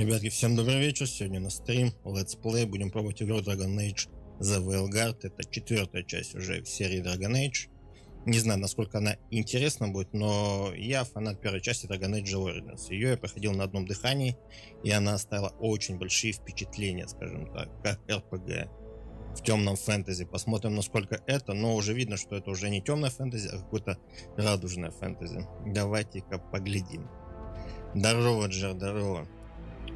Ребятки, всем добрый вечер. Сегодня на стрим Let's Play. Будем пробовать игру Dragon Age The Veilguard. Это четвертая часть уже в серии Dragon Age. Не знаю, насколько она интересна будет, но я фанат первой части Dragon Age Origins. Ее я проходил на одном дыхании, и она оставила очень большие впечатления, скажем так, как RPG в темном фэнтези. Посмотрим, насколько это, но уже видно, что это уже не темное фэнтези, а какое-то радужное фэнтези. Давайте-ка поглядим. Здорово, Джер, здорово.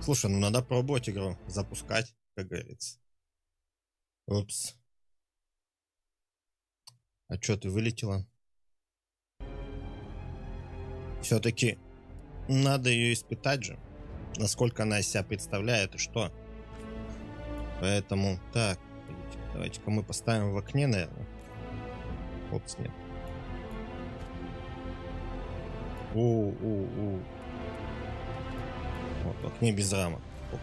Слушай, ну надо пробовать игру запускать, как говорится. Упс. А чё ты вылетела? Все-таки надо ее испытать же, насколько она из себя представляет и что. Поэтому, так, давайте-ка мы поставим в окне, наверное. Опс, нет. Вот, в окне без рамок. Оп.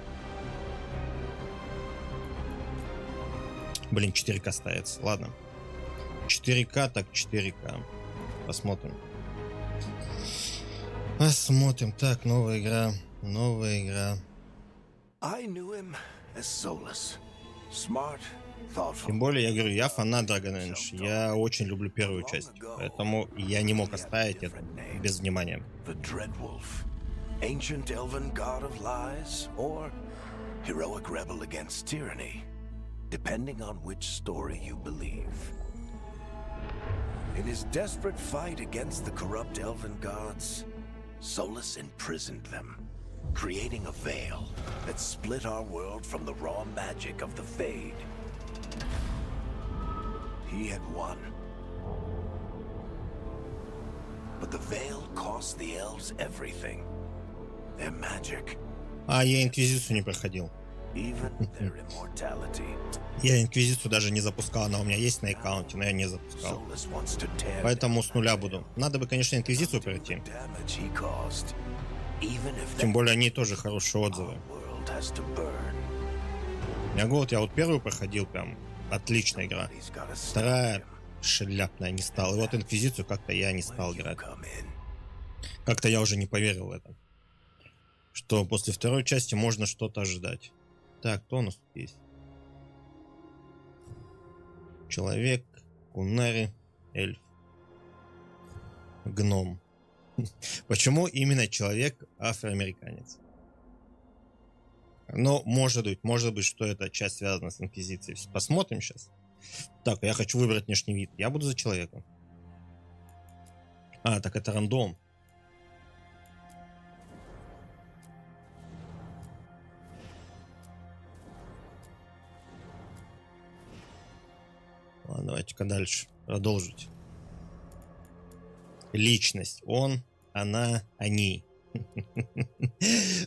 Блин, 4К ставится. Ладно. 4К, так 4К. Посмотрим. Посмотрим. Так, новая игра. Новая игра. Тем более, я говорю, я фанат Dragon Age. Я очень люблю первую часть. Поэтому я не мог оставить это без внимания. Ancient elven god of lies, or heroic rebel against tyranny, depending on which story you believe. In his desperate fight against the corrupt elven gods, Solus imprisoned them, creating a veil that split our world from the raw magic of the Fade. He had won. But the veil cost the elves everything. Their magic. А я Инквизицию не проходил. Even their immortality. Я Инквизицию даже не запускал, она у меня есть на аккаунте, но я не запускал. Поэтому с нуля буду. Надо бы, конечно, Инквизицию пройти. Тем более они тоже хорошие отзывы. Я вот первую проходил, прям отличная игра. Вторая шляпная не стал. И вот Инквизицию как-то я не стал играть. Как-то я уже не поверил в это. Что после второй части можно что-то ожидать. Так, кто у нас тут есть? Человек, кунари, эльф, гном. Почему именно человек афроамериканец? Ну, может быть, что эта часть связана с Инквизицией. Посмотрим сейчас. Так, я хочу выбрать внешний вид. Я буду за человека. А, так это рандом. Ладно, давайте-ка дальше. Продолжить. Личность. Он, она, они.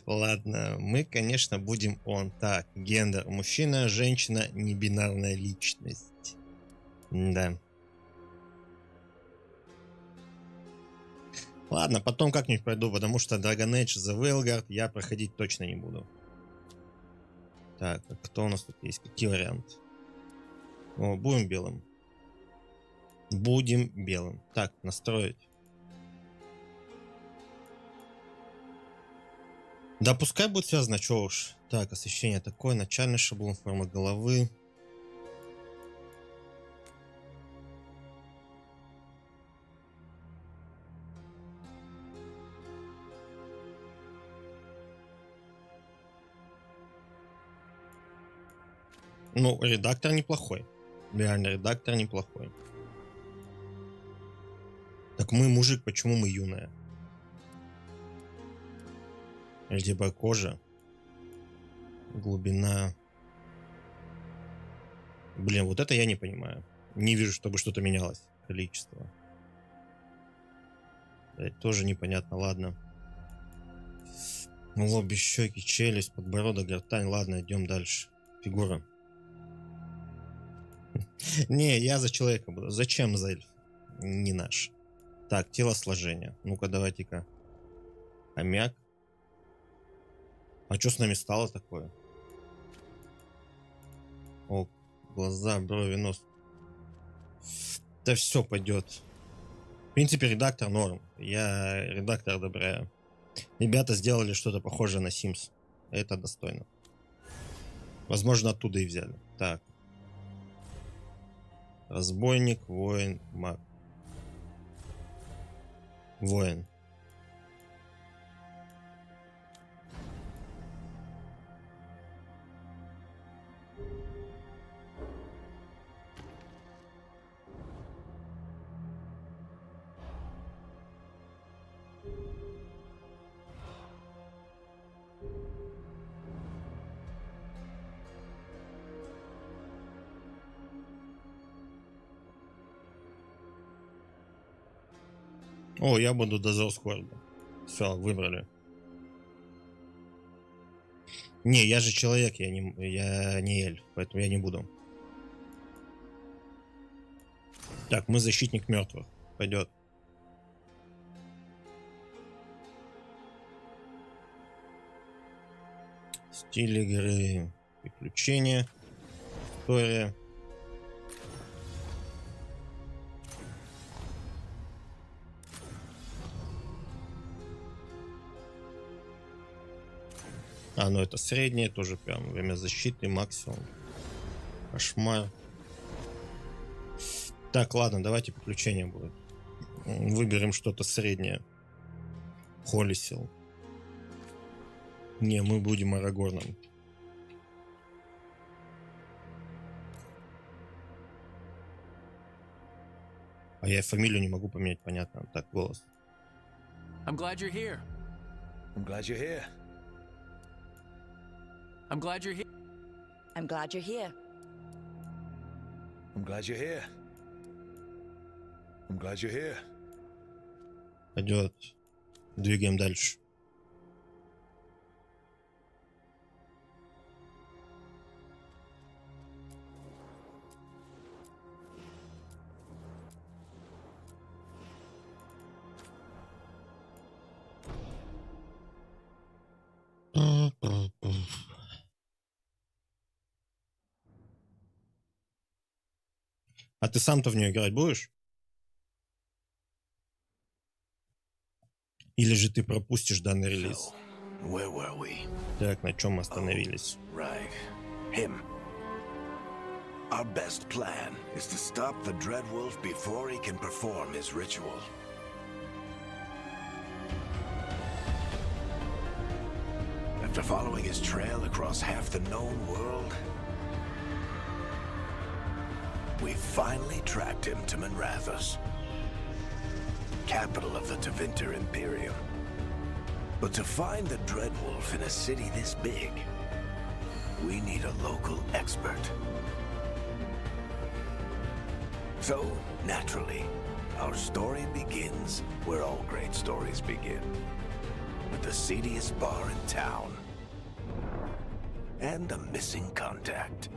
Ладно, мы, конечно, будем он. Так, гендер. Мужчина, женщина, небинарная личность. Да. Ладно, потом как-нибудь пройду, потому что Dragon Age The Veilguard я проходить точно не буду. Так, а кто у нас тут есть? Какие варианты? О, будем белым. Будем белым. Так, настроить. Да, пускай будет связано, что уж. Так, освещение такое, начальный шаблон, форма головы. Ну, редактор неплохой. Реально, редактор неплохой. Так мы мужик, почему мы юная? Либо кожа. Глубина. Блин, вот это я не понимаю. Не вижу, чтобы что-то менялось. Количество. Это тоже непонятно, ладно. Лоб, щеки, челюсть, подбородок, гортань. Ладно, идем дальше. Фигура. Не, я за человека буду. Зачем за эльф? Не наш. Так, телосложение. Ну-ка, давайте-ка. Хомяк. А что с нами стало такое? О, глаза, брови, нос. Да все пойдет. В принципе, редактор норм. Я редактор одобряю. Ребята сделали что-то похожее на Sims. Это достойно. Возможно, оттуда и взяли. Так. Разбойник, воин, маг. Воин. О, я буду дозор Скорда. Все, выбрали. Не, я же человек, я не эльф, поэтому я не буду. Так, мы защитник мертвых. Пойдет. Стиль игры. Приключения. История. А, ну это среднее, тоже прям время защиты, максимум. Кошмар. Так, ладно, давайте приключения будет. Выберем что-то среднее. Холисил. Не, мы будем Арагорном. А я фамилию не могу поменять, понятно. Так, голос. I'm glad you're here. I'm glad you're here. I'm glad you're here. I'm glad you're here. I'm glad you're here. I'm glad you're here. Пойдет. Двигаем дальше. А ты сам-то в нее играть будешь? Или же ты пропустишь данный релиз? Where were we? Так, на чем мы остановились? Right. Him. Our best plan is to stop the Dreadwolf before he can perform his ritual. After following his trail across half the known world, we finally tracked him to Minrathous, capital of the Tevinter Imperium. But to find the Dreadwolf in a city this big, we need a local expert. So, naturally, our story begins where all great stories begin, with the seediest bar in town and a missing contact.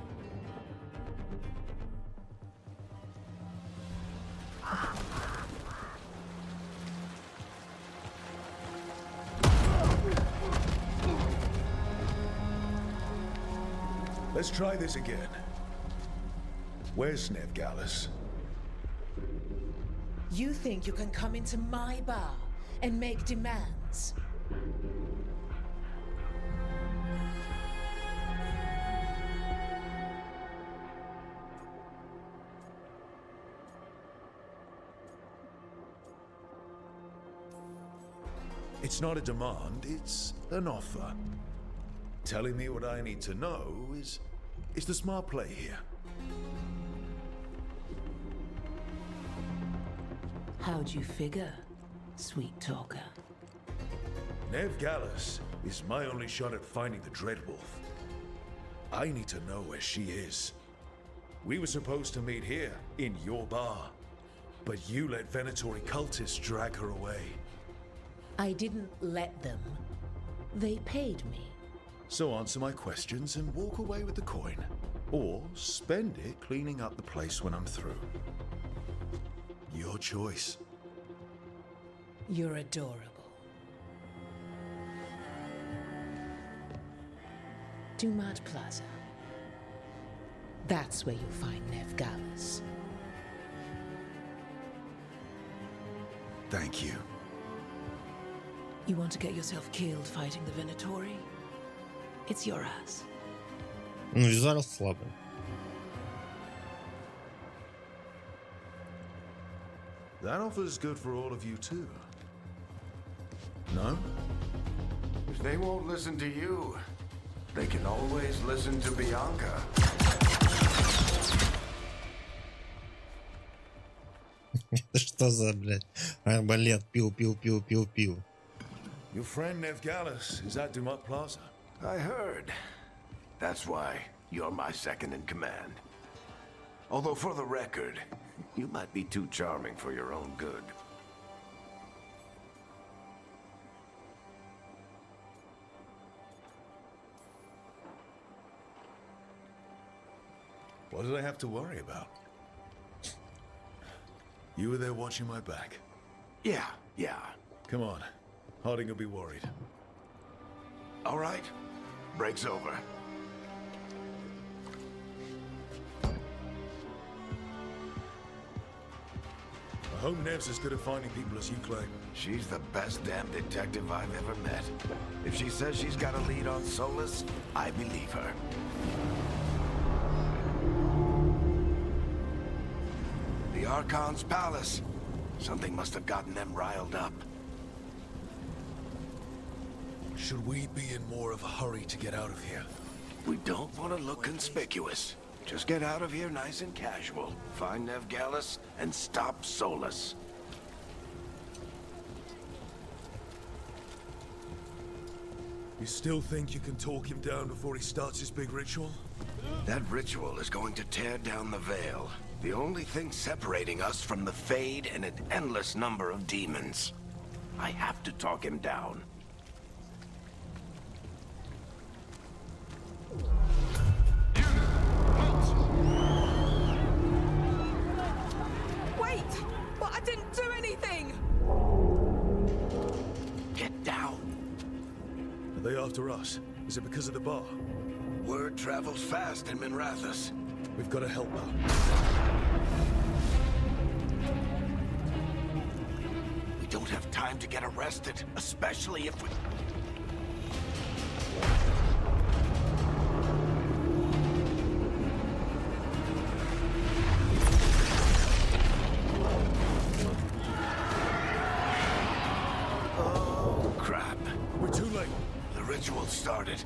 Let's try this again. Where's Nevgallus? You think you can come into my bar and make demands? It's not a demand, it's an offer. Telling me what I need to know is the smart play here. How'd you figure, sweet talker? Nevgallus is my only shot at finding the Dreadwolf. I need to know where she is. We were supposed to meet here, in your bar. But you let Venatori cultists drag her away. I didn't let them. They paid me. So answer my questions and walk away with the coin. Or spend it cleaning up the place when I'm through. Your choice. You're adorable. Dumat Plaza. That's where you'll find Nevgallus. Thank you. You want to get yourself killed fighting the Venatori? It's your ass. Ну, визуал слабый. That offer's good for all of you too. No? If they won't listen to you, they can always listen to Bianca. Это что за, блядь, арбалет? Пил. Your friend Nev Gallus is at Dumont Plaza. I heard. That's why you're my second in command. Although for the record, you might be too charming for your own good. What did I have to worry about? You were there watching my back. Yeah. Come on. Harding will be worried. All right. Break's over. I hope Nev's as good at finding people as you claim. She's the best damn detective I've ever met. If she says she's got a lead on Solus, I believe her. The Archon's palace. Something must have gotten them riled up. Should we be in more of a hurry to get out of here? We don't want to look conspicuous. Just get out of here nice and casual. Find Nev Gallus and stop Solus. You still think you can talk him down before he starts his big ritual? That ritual is going to tear down the veil. The only thing separating us from the Fade and an endless number of demons. I have to talk him down. Wait! But I didn't do anything! Get down. Are they after us? Is it because of the bar? Word travels fast in Minrathous. We've got to help out. We don't have time to get arrested, especially if we... Oh, crap. We're too late. The ritual started.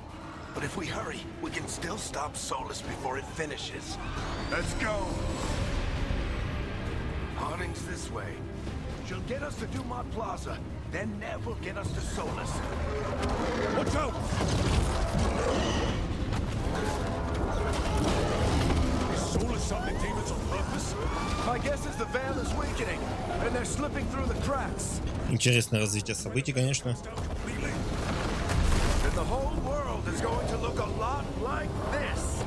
But if we hurry, we can still stop Solus before it finishes. Let's go! Harding's this way. She'll get us to Dumont Plaza. Then Nev will get us to Solus. Watch out! Is Solus summoning demons on purpose? My guess is the veil is weakening, and they're slipping through the cracks. Интересное развитие событий, конечно. And the whole world is going to look a lot like this.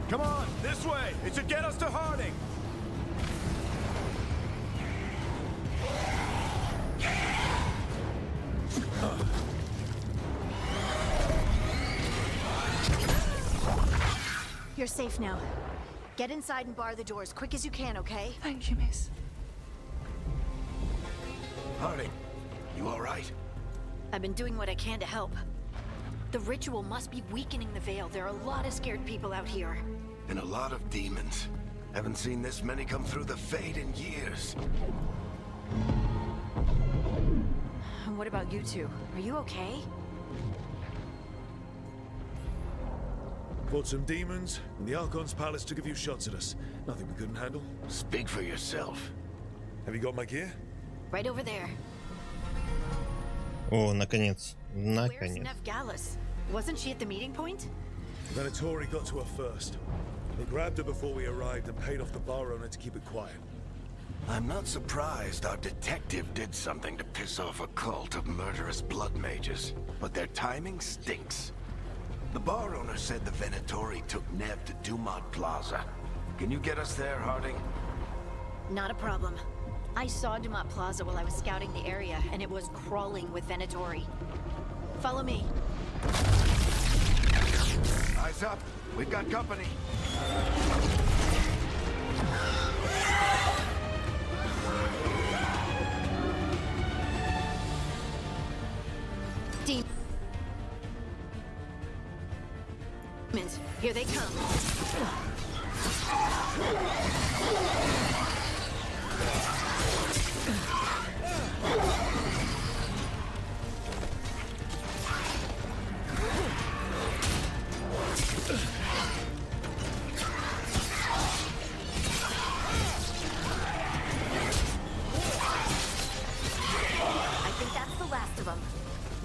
Come on, this way. It should get us to Harding. You're safe now. Get inside and bar the door as quick as you can, okay? Thank you, miss. Harding, you all right? I've been doing what I can to help. The ritual must be weakening the veil. There are a lot of scared people out here. And a lot of demons. Haven't seen this many come through the Fade in years. What about you two? Are you okay? Fought some demons, and the Archon's palace took a few shots at us. Nothing we couldn't handle. Speak for yourself. Have you got my gear? Right over there. О, наконец. Where's Наконец. Nev Gallus? Wasn't she at the meeting point? Venatori got to her first. They grabbed her before we arrived and paid off the bar owner to keep it quiet. I'm not surprised our detective did something to piss off a cult of murderous blood mages, but their timing stinks. The bar owner said the Venatori took Nev to Dumont Plaza. Can you get us there, Harding? Not a problem. I saw Dumont Plaza while I was scouting the area, and it was crawling with Venatori. Follow me. Eyes up. We've got company. demons. Here they come.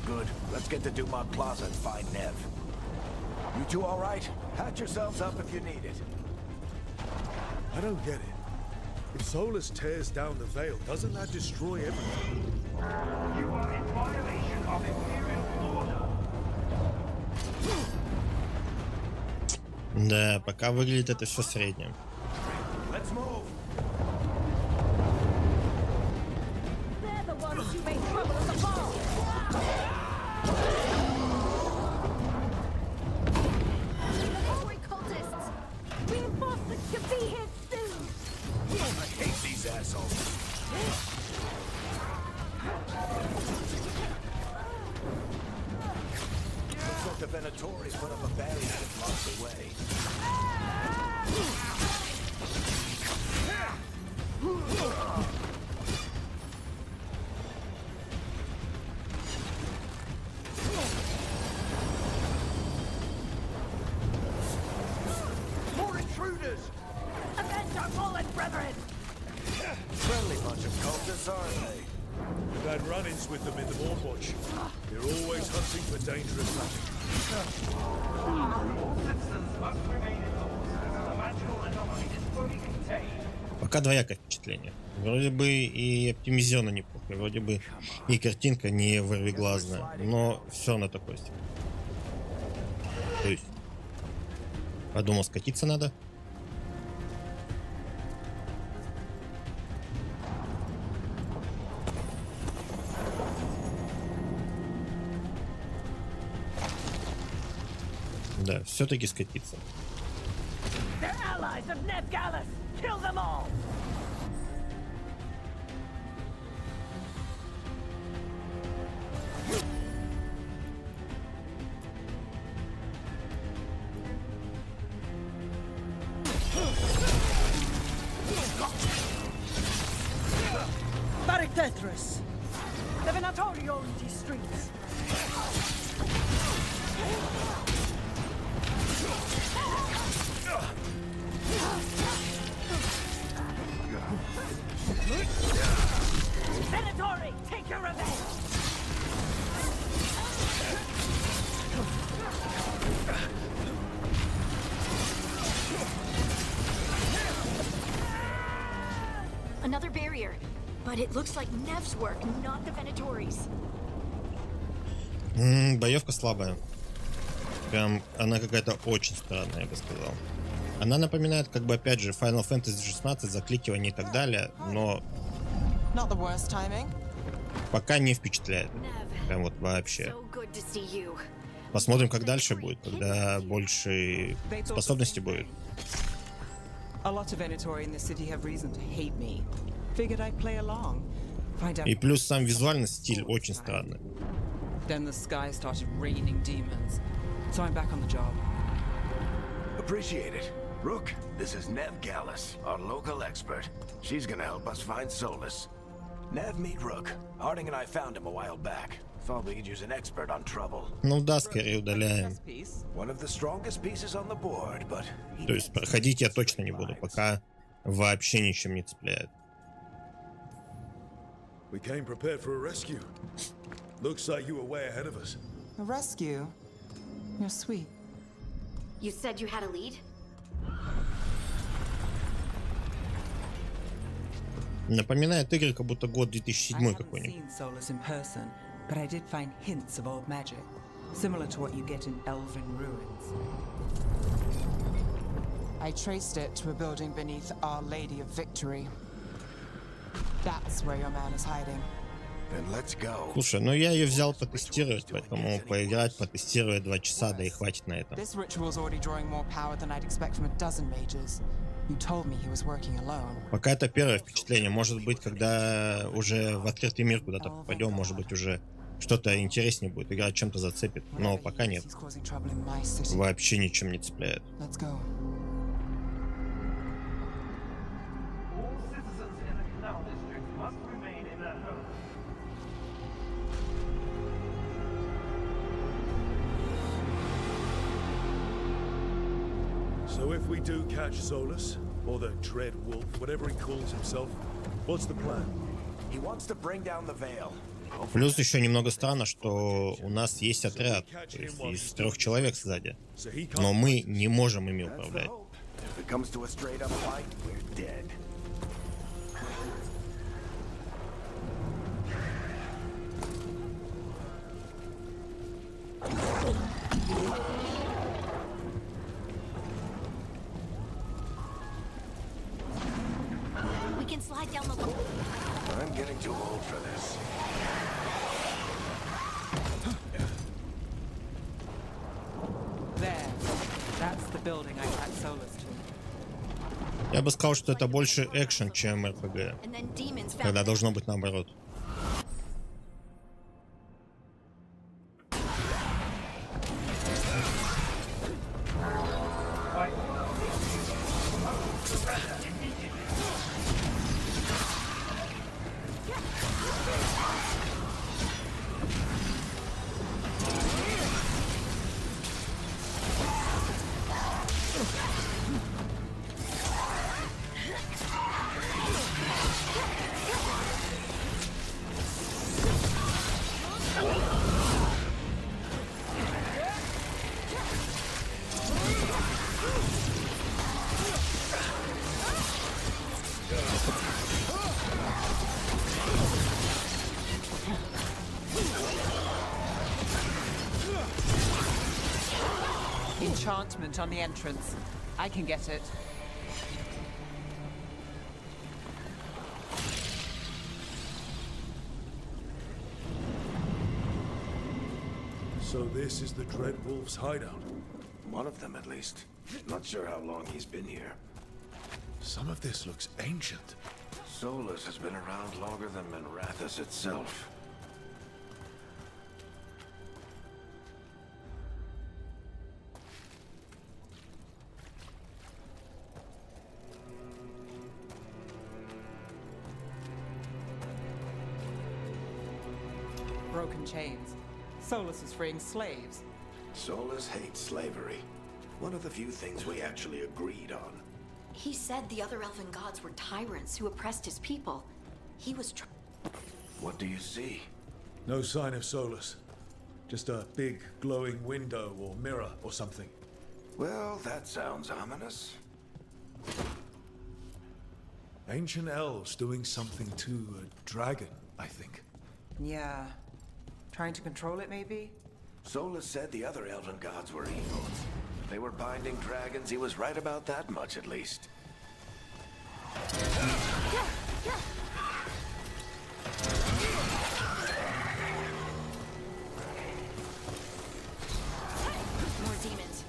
Good. Let's get to Dumont Plaza and find Nev. You two all right? Patch yourselves up if you need it. I don't get it. If Solus tears down the Veil, doesn't that destroy everything? You are in violation of Imperial order. Да, пока выглядит это все средним. Let's move. They're the ones who made trouble at the bar. Hungry cultists! Reinforcements should be here soon. I hate these assholes. Looks like the Venatori put up a barrier that blocks the way. More intruders! Avenge our fallen brethren. Friendly bunch of cultists, aren't they? We've had run-ins with them in the Mornwatch. They're always hunting for dangerous matter. All citizens must remain indoors until the magical anomaly is fully contained. Пока двоякое впечатление. Вроде бы и оптимизировано неплохо, вроде бы и картинка не вырвиглазная, но все на такой себе. То есть, подумал, скатиться надо. Да, все-таки скатиться. They're allies of Ned Gallus. Kill them all. Barictethrus. The Venatori own these streets. Venatori, take your revenge! Another barrier. But it looks like Nev's work, not the Venatori's. Боевка слабая. Прям она какая-то очень странная, я бы сказал. Она напоминает, как бы, опять же, Final Fantasy 16, закликивание и так далее, но пока не впечатляет. Прям вот вообще. Посмотрим, как дальше будет, когда больше способностей будет. И плюс сам визуальный стиль очень странный. So I'm back on the job. Appreciate it. Rook, this is Nev Gallus, our local expert. She's gonna help us find Solus. Nev, meet Rook. Harding and I found him a while back. Thought we could use an expert on trouble. Ну да, скорее удаляем. One of the strongest pieces on the board, but... То есть проходить я точно не буду, пока вообще ничем не цепляет. We came prepared for a rescue. Looks like you were way ahead of us. A rescue? You're sweet. You said you had a lead? Напоминает игры, как будто год 2007 какой-нибудь. But I did find hints of old magic, similar to what you get in elven ruins. I traced it to a building beneath Our Lady of Victory. That's where your man is hiding. Then let's go. Слушай, ну я ее взял потестировать, поэтому поиграть, потестировать 2 часа, да и хватит на этом. This ritual's already drawing more power than I'd expect from a dozen mages. You told me he was working alone. Пока это первое впечатление. Может быть, когда уже в открытый мир куда-то попадем, может быть, уже что-то интереснее будет, игра чем-то зацепит, но пока нет. Вообще ничем не цепляет. All citizens in the Canal District must remain in their homes. So if we do catch Solus, or the Dread Wolf, whatever he calls himself, what's the plan? He wants to bring down the Veil. Плюс еще немного странно, что у нас есть отряд, то есть из 3 человек сзади, но мы не можем ими управлять. If it comes to a straight up fight, we're dead. We can slide down the. I'm getting too old for this. There. That's the building I attached Solus to. Я бы сказал, что это больше экшен, чем РПГ, And then demons found когда it. должно быть наоборот. Enchantment on the entrance. I can get it. So this is the Dread Wolf's hideout. One of them, at least. Not sure how long he's been here. Some of this looks ancient. Solus has been around longer than Minrathous itself. Broken chains. Solus is freeing slaves. Solus hates slavery. One of the few things we actually agreed on. He said the other elven gods were tyrants who oppressed his people. He was What do you see? No sign of Solus. Just a big glowing window or mirror or something. Well, that sounds ominous. Ancient elves doing something to a dragon, I think. Yeah. Trying to control it, maybe? Solus said the other elven gods were evil. If they were binding dragons, he was right about that much, at least. more demons.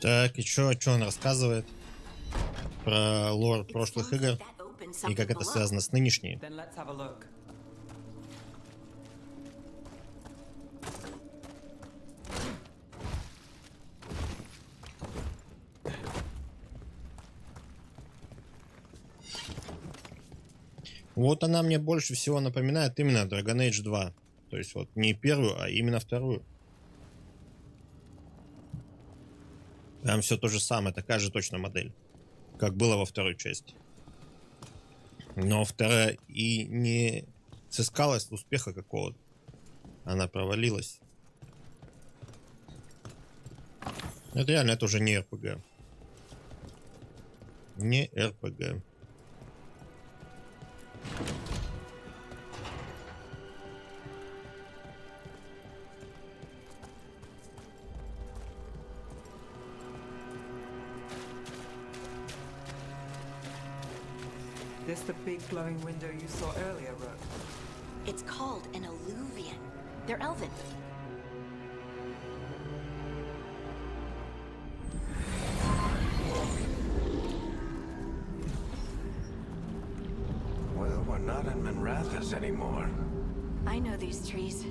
Так, и что он рассказывает про лор прошлых игр и как это связано с нынешней? Then let's have a look. Вот она мне больше всего напоминает именно Dragon Age 2. То есть вот не первую, а именно вторую. Там все то же самое, такая же точно модель, как было во второй части. Но вторая и не сыскалась успеха какого-то. Она провалилась. Это реально, это уже не РПГ. Не РПГ. This the big glowing window you saw earlier, Rook? It's called an alluvian. They're elven. Well, we're not in Minrathous anymore. I know these trees.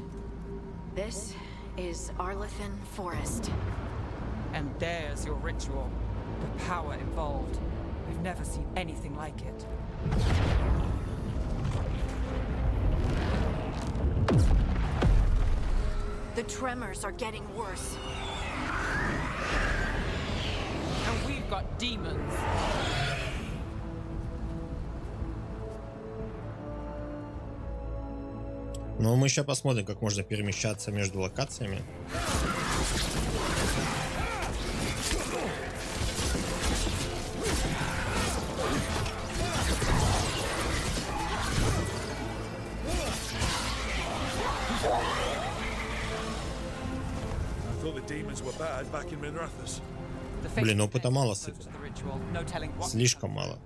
This is Arlethan Forest. And there's your ritual. The power involved. We've never seen anything like it. The tremors are getting worse. And we've got demons. Но мы сейчас посмотрим, как можно перемещаться между локациями. Блин, опыта мало сыпет. Слишком мало.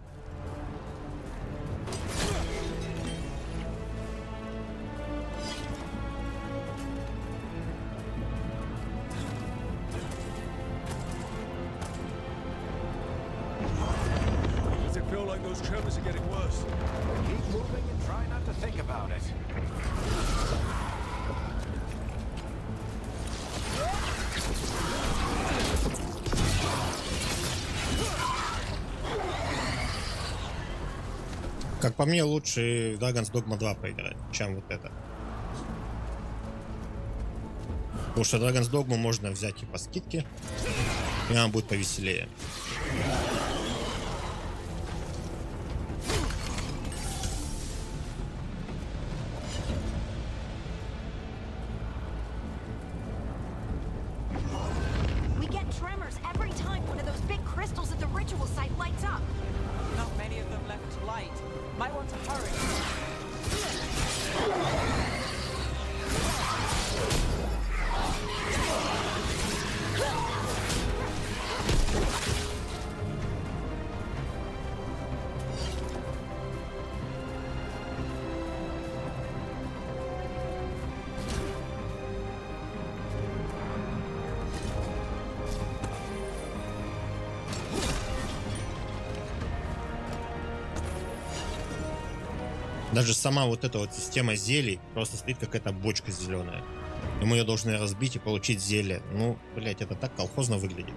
Как по мне, лучше Dragon's Dogma 2 поиграть, чем вот это. Потому что Dragon's Dogma можно взять типа скидки, и она будет повеселее. Даже сама вот эта вот система зелий просто стоит какая-то бочка зеленая. И мы ее должны разбить и получить зелье. Ну, блять, это так колхозно выглядит.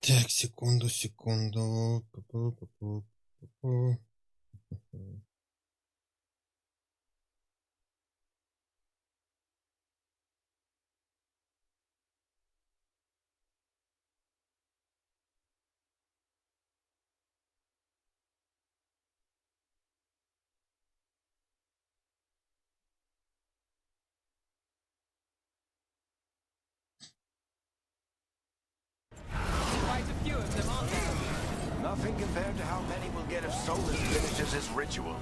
Так, секунду. Nothing compared to how many will get if Solus finishes his ritual.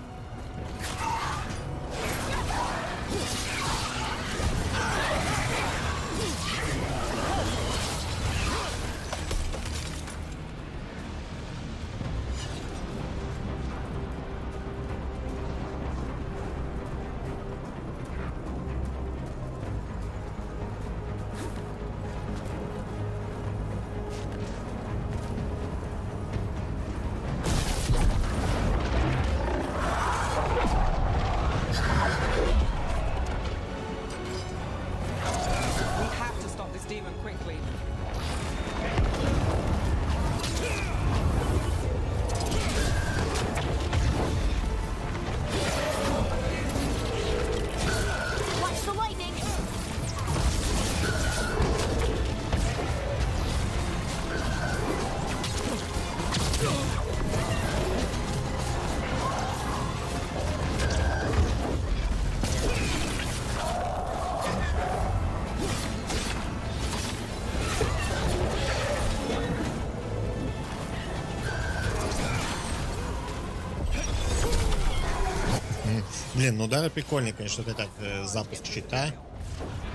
Блин, ну удары прикольные, конечно, вот этот запуск щита,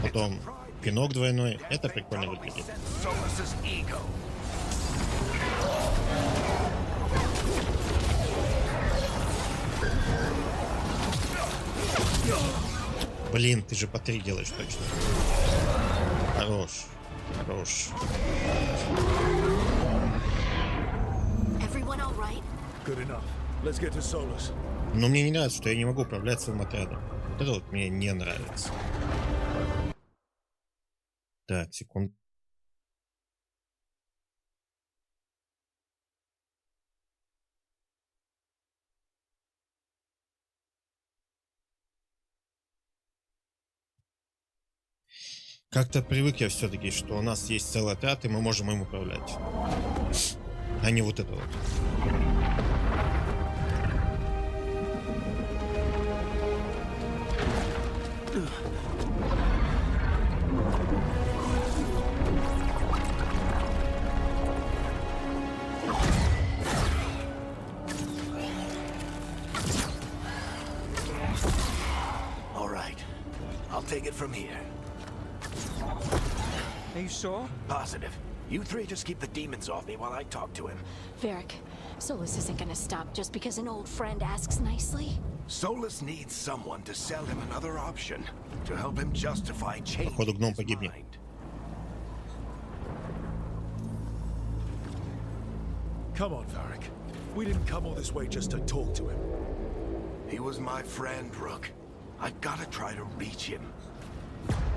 потом пинок двойной, это прикольно выглядит. Блин, ты же по 3 делаешь точно. Хорош. Хорош. Но мне не нравится, что я не могу управлять своим отрядом. Вот это вот мне не нравится. Так, секунду. Как-то привык я все-таки, что у нас есть целый отряд, и мы можем им управлять. А не вот это вот. All right, I'll take it from here. Are you sure? Positive. You three just keep the demons off me while I talk to him. Varric, Solus isn't gonna stop just because an old friend asks nicely. Solus needs someone to sell him another option to help him justify changing Походу, гном his погибнет. mind. Come on, Varric. We didn't come all this way just to talk to him. He was my friend, Rook. I gotta try to reach him.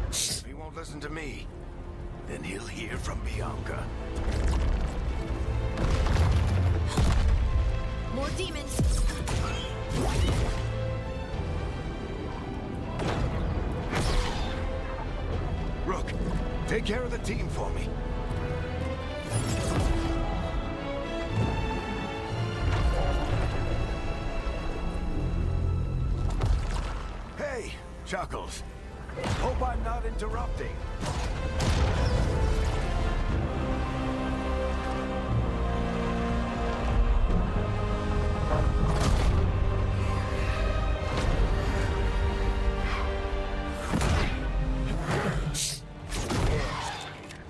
If he won't listen to me, then he'll hear from Bianca. More demons! Rook, take care of the team for me. Hey, Chuckles. Hope I'm not interrupting.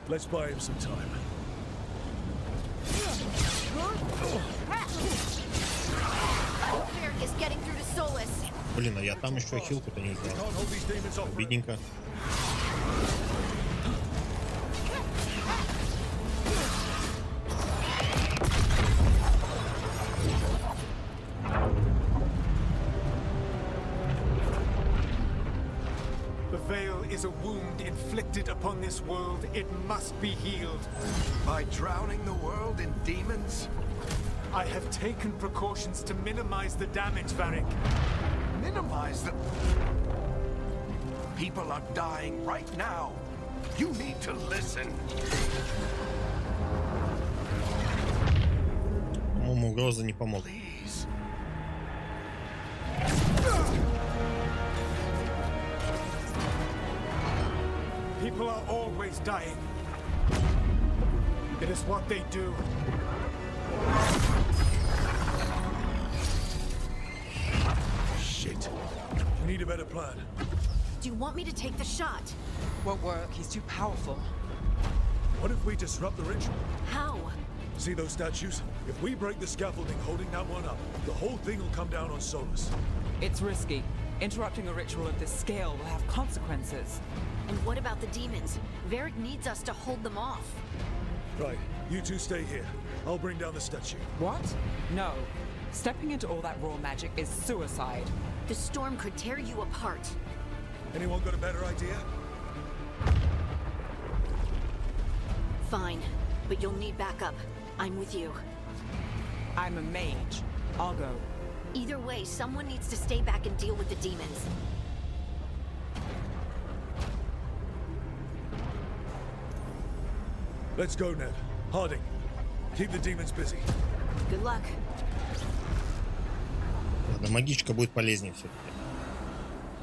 Let's buy him some time. Varric is getting through to Solus. Блин, а я там еще хилку-то не сделал. Обидненько. The veil is a wound inflicted upon this world. It must be healed. By drowning the world in demons? I have taken precautions to minimize the damage, Varric. Minimize the... People are dying right now. You need to listen. По-моему, угроза не помогла. Please. People are always dying. It is what they do. Shit. We need a better plan. Do you want me to take the shot? Won't work. He's too powerful. What if we disrupt the ritual? How? See those statues? If we break the scaffolding holding that one up, the whole thing will come down on Solus. It's risky. Interrupting a ritual of this scale will have consequences. And what about the demons? Varric needs us to hold them off. Right, you two stay here. I'll bring down the statue. What? No. Stepping into all that raw magic is suicide. The storm could tear you apart. Anyone got a better idea? Fine, but you'll need backup. I'm with you. I'm a mage. I'll go. Either way, someone needs to stay back and deal with the demons. Let's go, Ned. Harding, keep the demons busy. Good luck. Ладно, магичка будет полезнее все-таки.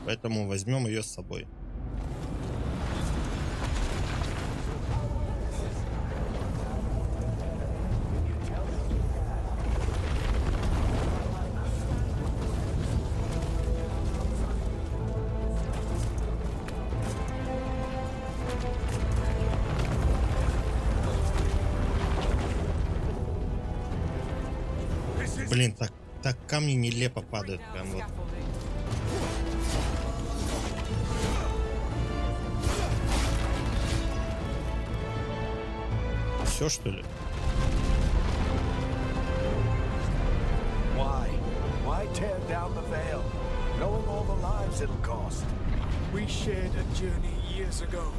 Поэтому возьмем ее с собой. Блин, так камни нелепо падают прям вот. Все, что ли? Why tear down the veil, knowing all the lives it'll cost? We shared a journey years ago.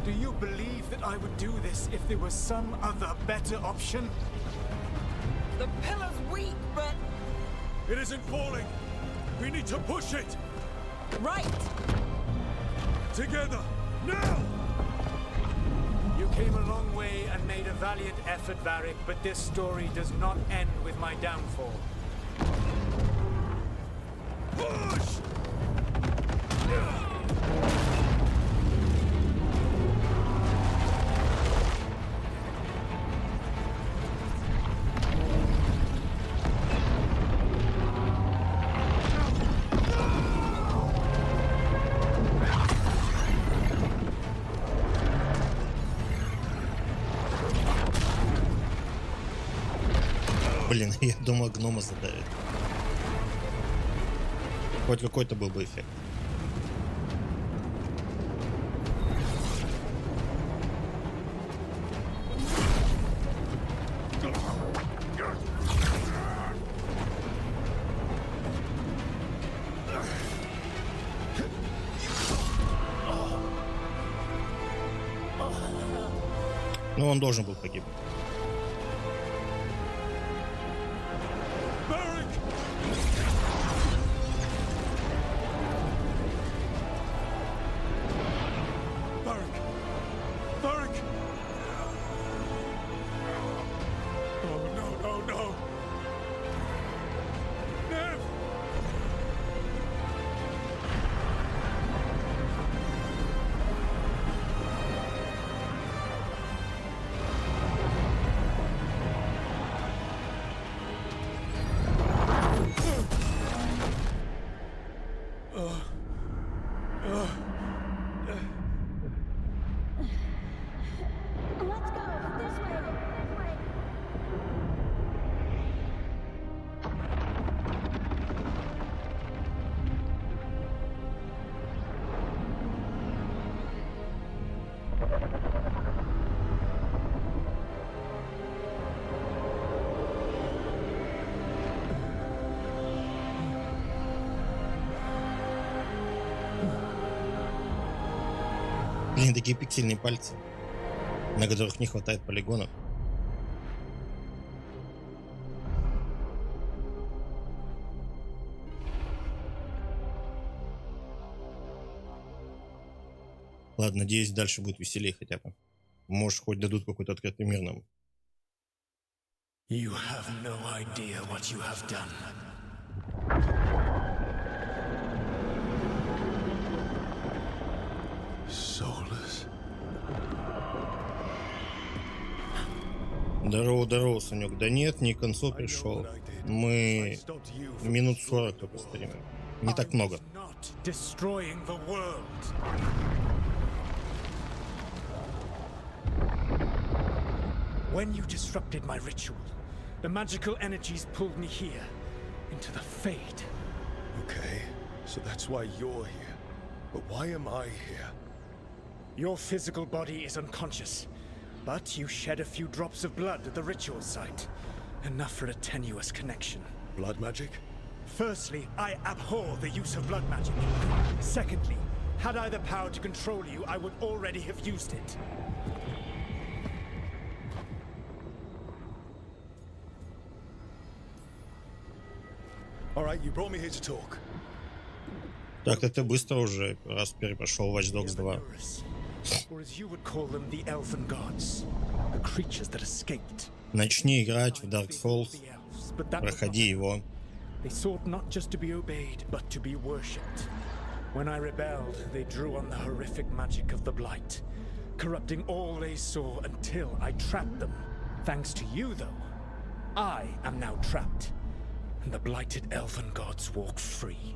Do you believe that I would do this if there was some other better option? The pillar's weak, but... It isn't falling. We need to push it. Right! Together, now! You came a long way and made a valiant effort, Varric, but this story does not end with my downfall. Push! Блин, я думал, гнома задавит. Хоть какой-то был бы эффект. Ну, он должен был погибнуть. Блин, такие пиксельные пальцы, на которых не хватает полигонов. Ладно, надеюсь, дальше будет веселее хотя бы. Может, хоть дадут какой-то открытый мир нам. You have no idea what you have done. Soulless. Здорово, Санек. Да нет, не к концу пришел. Мы минут 40 только стримим. Не так много. When you disrupted my ritual, the magical energies pulled me here, into the Fade. Okay, so that's why you're here. But why am I here? Your physical body is unconscious, but you shed a few drops of blood at the ritual site. Enough for a tenuous connection. Blood magic? Firstly, I abhor the use of blood magic. Secondly, had I the power to control you, I would already have used it. All right, you brought me here to talk. Так, это быстро уже, раз перепрошел Watch Dogs 2. Or as you would call them, the elfin gods, the creatures that escaped. Начни играть в Dark Souls, проходи его. They sought not just to be obeyed, but to be worshipped. When I rebelled, they drew on the horrific magic of the Blight, corrupting all they saw until I trapped them. Thanks to you, though, I am now trapped, and the blighted elfin gods walk free.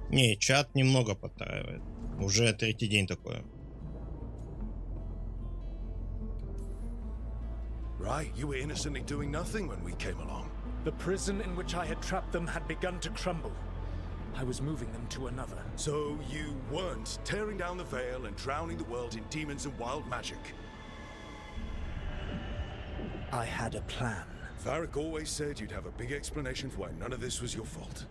Не, чат немного подтраивает. Уже третий день такое. Right, you were innocently doing nothing when we came along. The prison in which I had trapped them had begun to crumble. I was moving them to another. So you weren't tearing down the veil and drowning the world in demons and wild magic? I had a plan. Varric always said you'd have a big explanation for why none of this was your fault.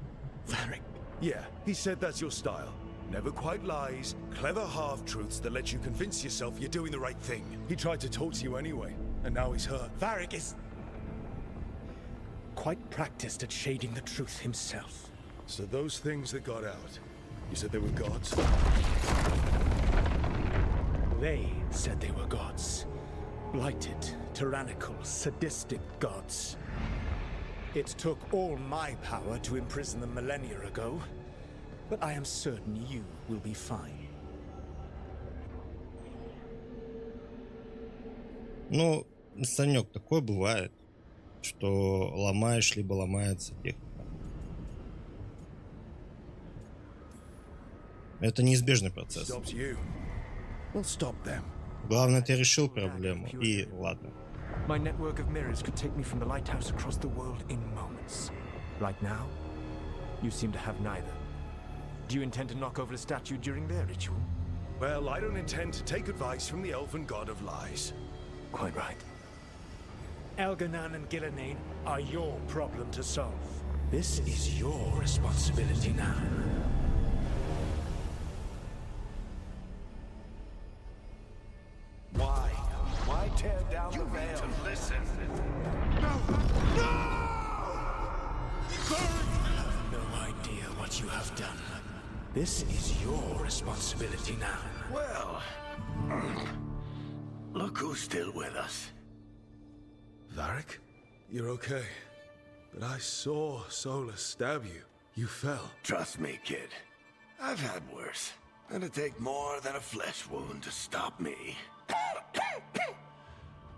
Varric? Yeah, he said that's your style. Never quite lies, clever half-truths that let you convince yourself you're doing the right thing. He tried to talk to you anyway, and now he's hurt. Varric is quite practiced at shading the truth himself. So those things that got out, you said they were gods? They said they were gods. Blighted, tyrannical, sadistic gods. It took all my power to imprison them millennia ago, but I am certain you will be fine. Ну, Санек, такое бывает, что ломаешь, либо ломается техника. Это неизбежный процесс. Главное, ты решил проблему, и ладно. My network of mirrors could take me from the lighthouse across the world in moments. Right now, you seem to have neither. Do you intend to knock over a statue during their ritual? Well, I don't intend to take advice from the elven god of lies. Quite right. Elganan and Gillenane are your problem to solve. This is your responsibility now. Why tear down the veil? To listen. No! You have no idea what you have done. This is your responsibility now. Well, look who's still with us. Varric? You're okay. But I saw Solus stab you. You fell. Trust me, kid. I've had worse. It'd take more than a flesh wound to stop me.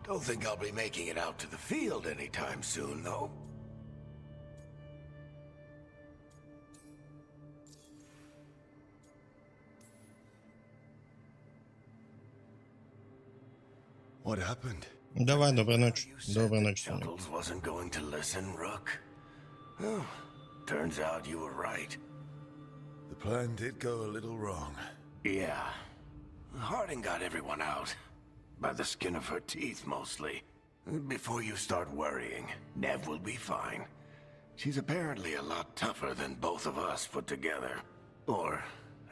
Don't think I'll be making it out to the field anytime soon, though. What happened? Давай, доброй ночи. Доброй ночи, Санек. Chuckles wasn't going to listen, Rook. Well, turns out you were right. The plan did go a little wrong. Yeah. Harding got everyone out. By the skin of her teeth, mostly. Before you start worrying, Nev will be fine. She's apparently a lot tougher than both of us put together. Or,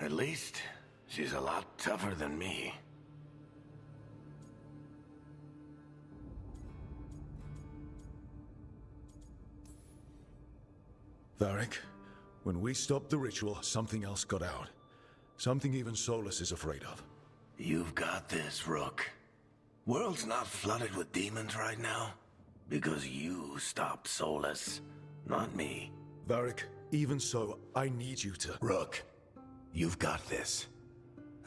at least, she's a lot tougher than me. Varric, when we stopped the ritual, something else got out. Something even Solus is afraid of. You've got this, Rook. World's not flooded with demons right now. Because you stopped Solus, not me. Varric, even so, I need you to... Rook, you've got this.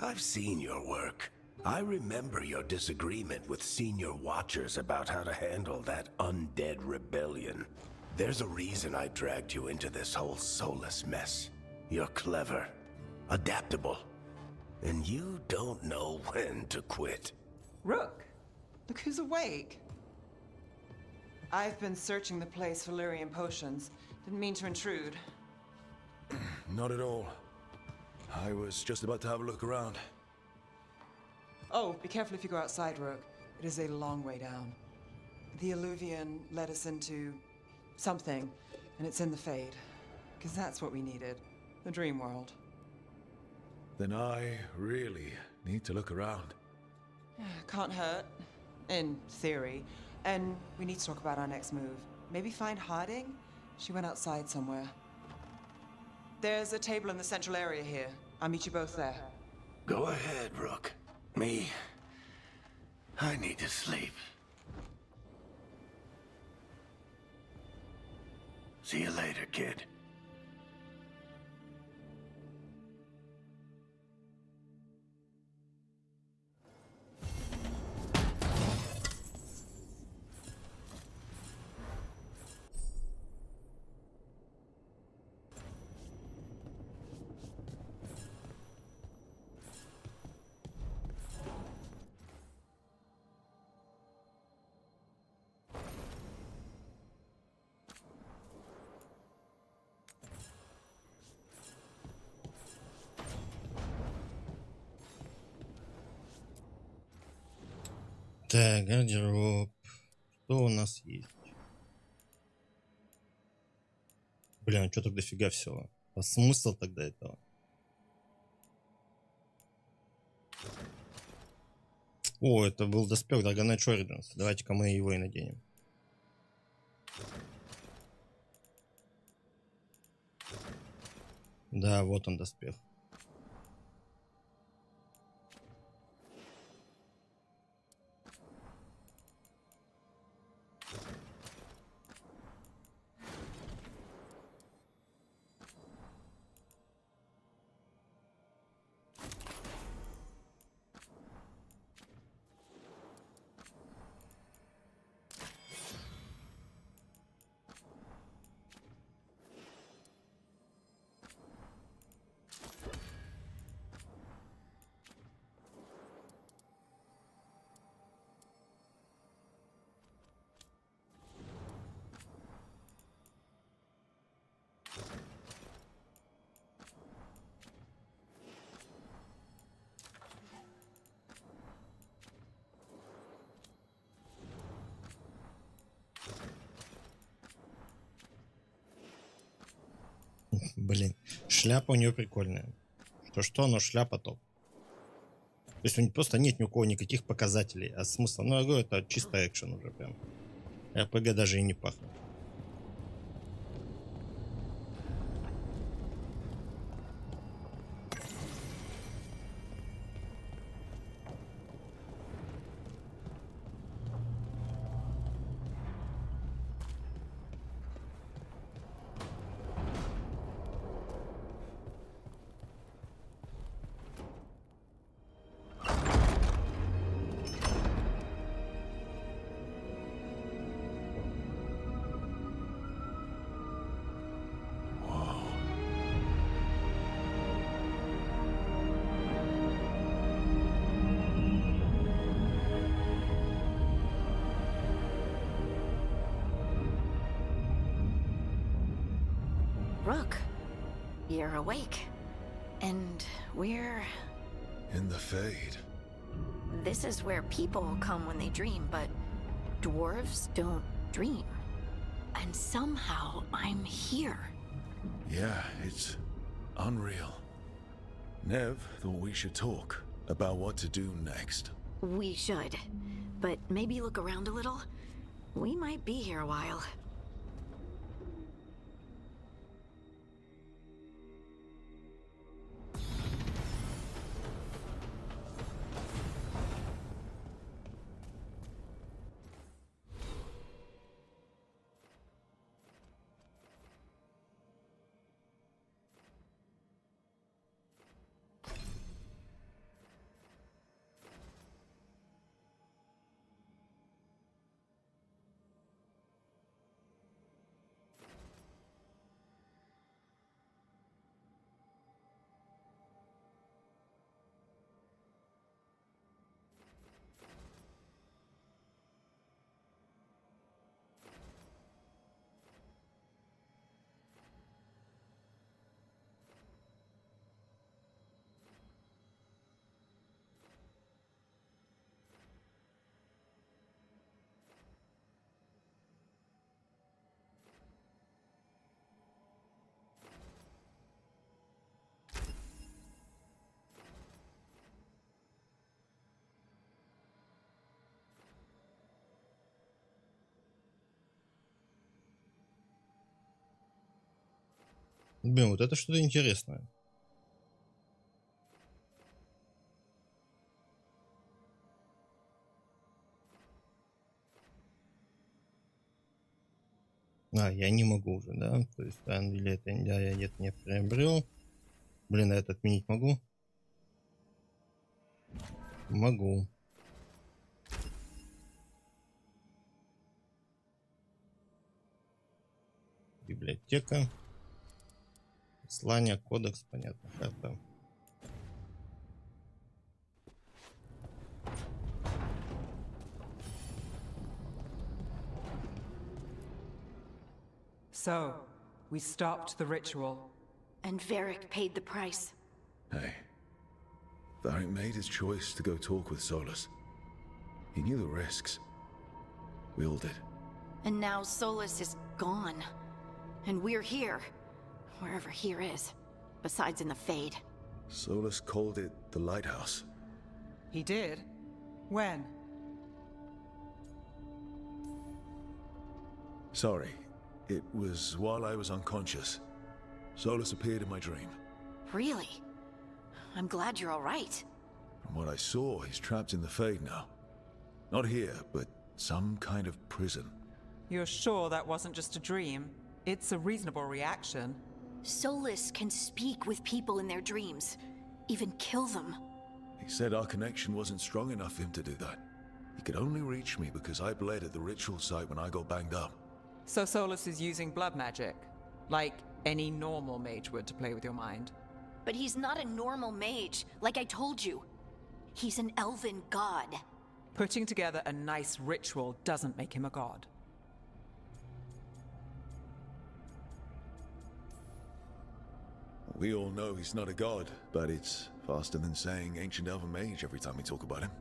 I've seen your work. I remember your disagreement with senior watchers about how to handle that undead rebellion. There's a reason I dragged you into this whole Solus mess. You're clever, adaptable, and you don't know when to quit. Rook, look who's awake. I've been searching the place for Lyrian potions. Didn't mean to intrude. Not at all. I was just about to have a look around. Oh, be careful if you go outside, Rook. It is a long way down. The Alluvian led us into something, and it's in the Fade. Because that's what we needed. The dream world. Then I really need to look around. Can't hurt, in theory. And we need to talk about our next move. Maybe find Harding? She went outside somewhere. There's a table in the central area here. I'll meet you both there. Go ahead, Rook. Me, I need to sleep. See you later, kid. Так, гардероб. Что у нас есть? Блин, что так дофига всего? А смысл тогда этого? О, это был доспех Dragon Age Origins. Давайте-ка мы его и наденем. Да, вот он доспех. Блин, шляпа у нее прикольная. Что, но шляпа топ. То есть у нее просто нет ни у кого никаких показателей. А смысл? Ну, я говорю, это чисто экшен уже прям. РПГ даже и не пахнет. Rook, you're awake. And we're... In the Fade. This is where people come when they dream, but dwarves don't dream. And somehow I'm here. Yeah, it's unreal. Nev thought we should talk about what to do next. We should. But maybe look around a little. We might be here a while. Блин, вот это что-то интересное. А, я не могу уже, да? То есть, или это я где-то не приобрел. Блин, а это отменить могу? Могу. Библиотека. Послание, кодекс, понятно, карта. So, we stopped the ritual. And Varric paid the price. Hey, Varric made his choice to go talk with Solus. He knew the risks. We all did. And now Solus is gone. And we're here. Wherever here is. Besides in the Fade. Solus called it the lighthouse. He did? When? Sorry. It was while I was unconscious. Solus appeared in my dream. Really? I'm glad you're all right. From what I saw, he's trapped in the Fade now. Not here, but some kind of prison. You're sure that wasn't just a dream? It's a reasonable reaction. Solus can speak with people in their dreams. Even kill them. He said our connection wasn't strong enough for him to do that. He could only reach me because I bled at the ritual site when I got banged up. So Solus is using blood magic? Like any normal mage would to play with your mind? But he's not a normal mage, like I told you. He's an elven god. Putting together a nice ritual doesn't make him a god. We all know he's not a god, but it's faster than saying ancient elven mage every time we talk about him.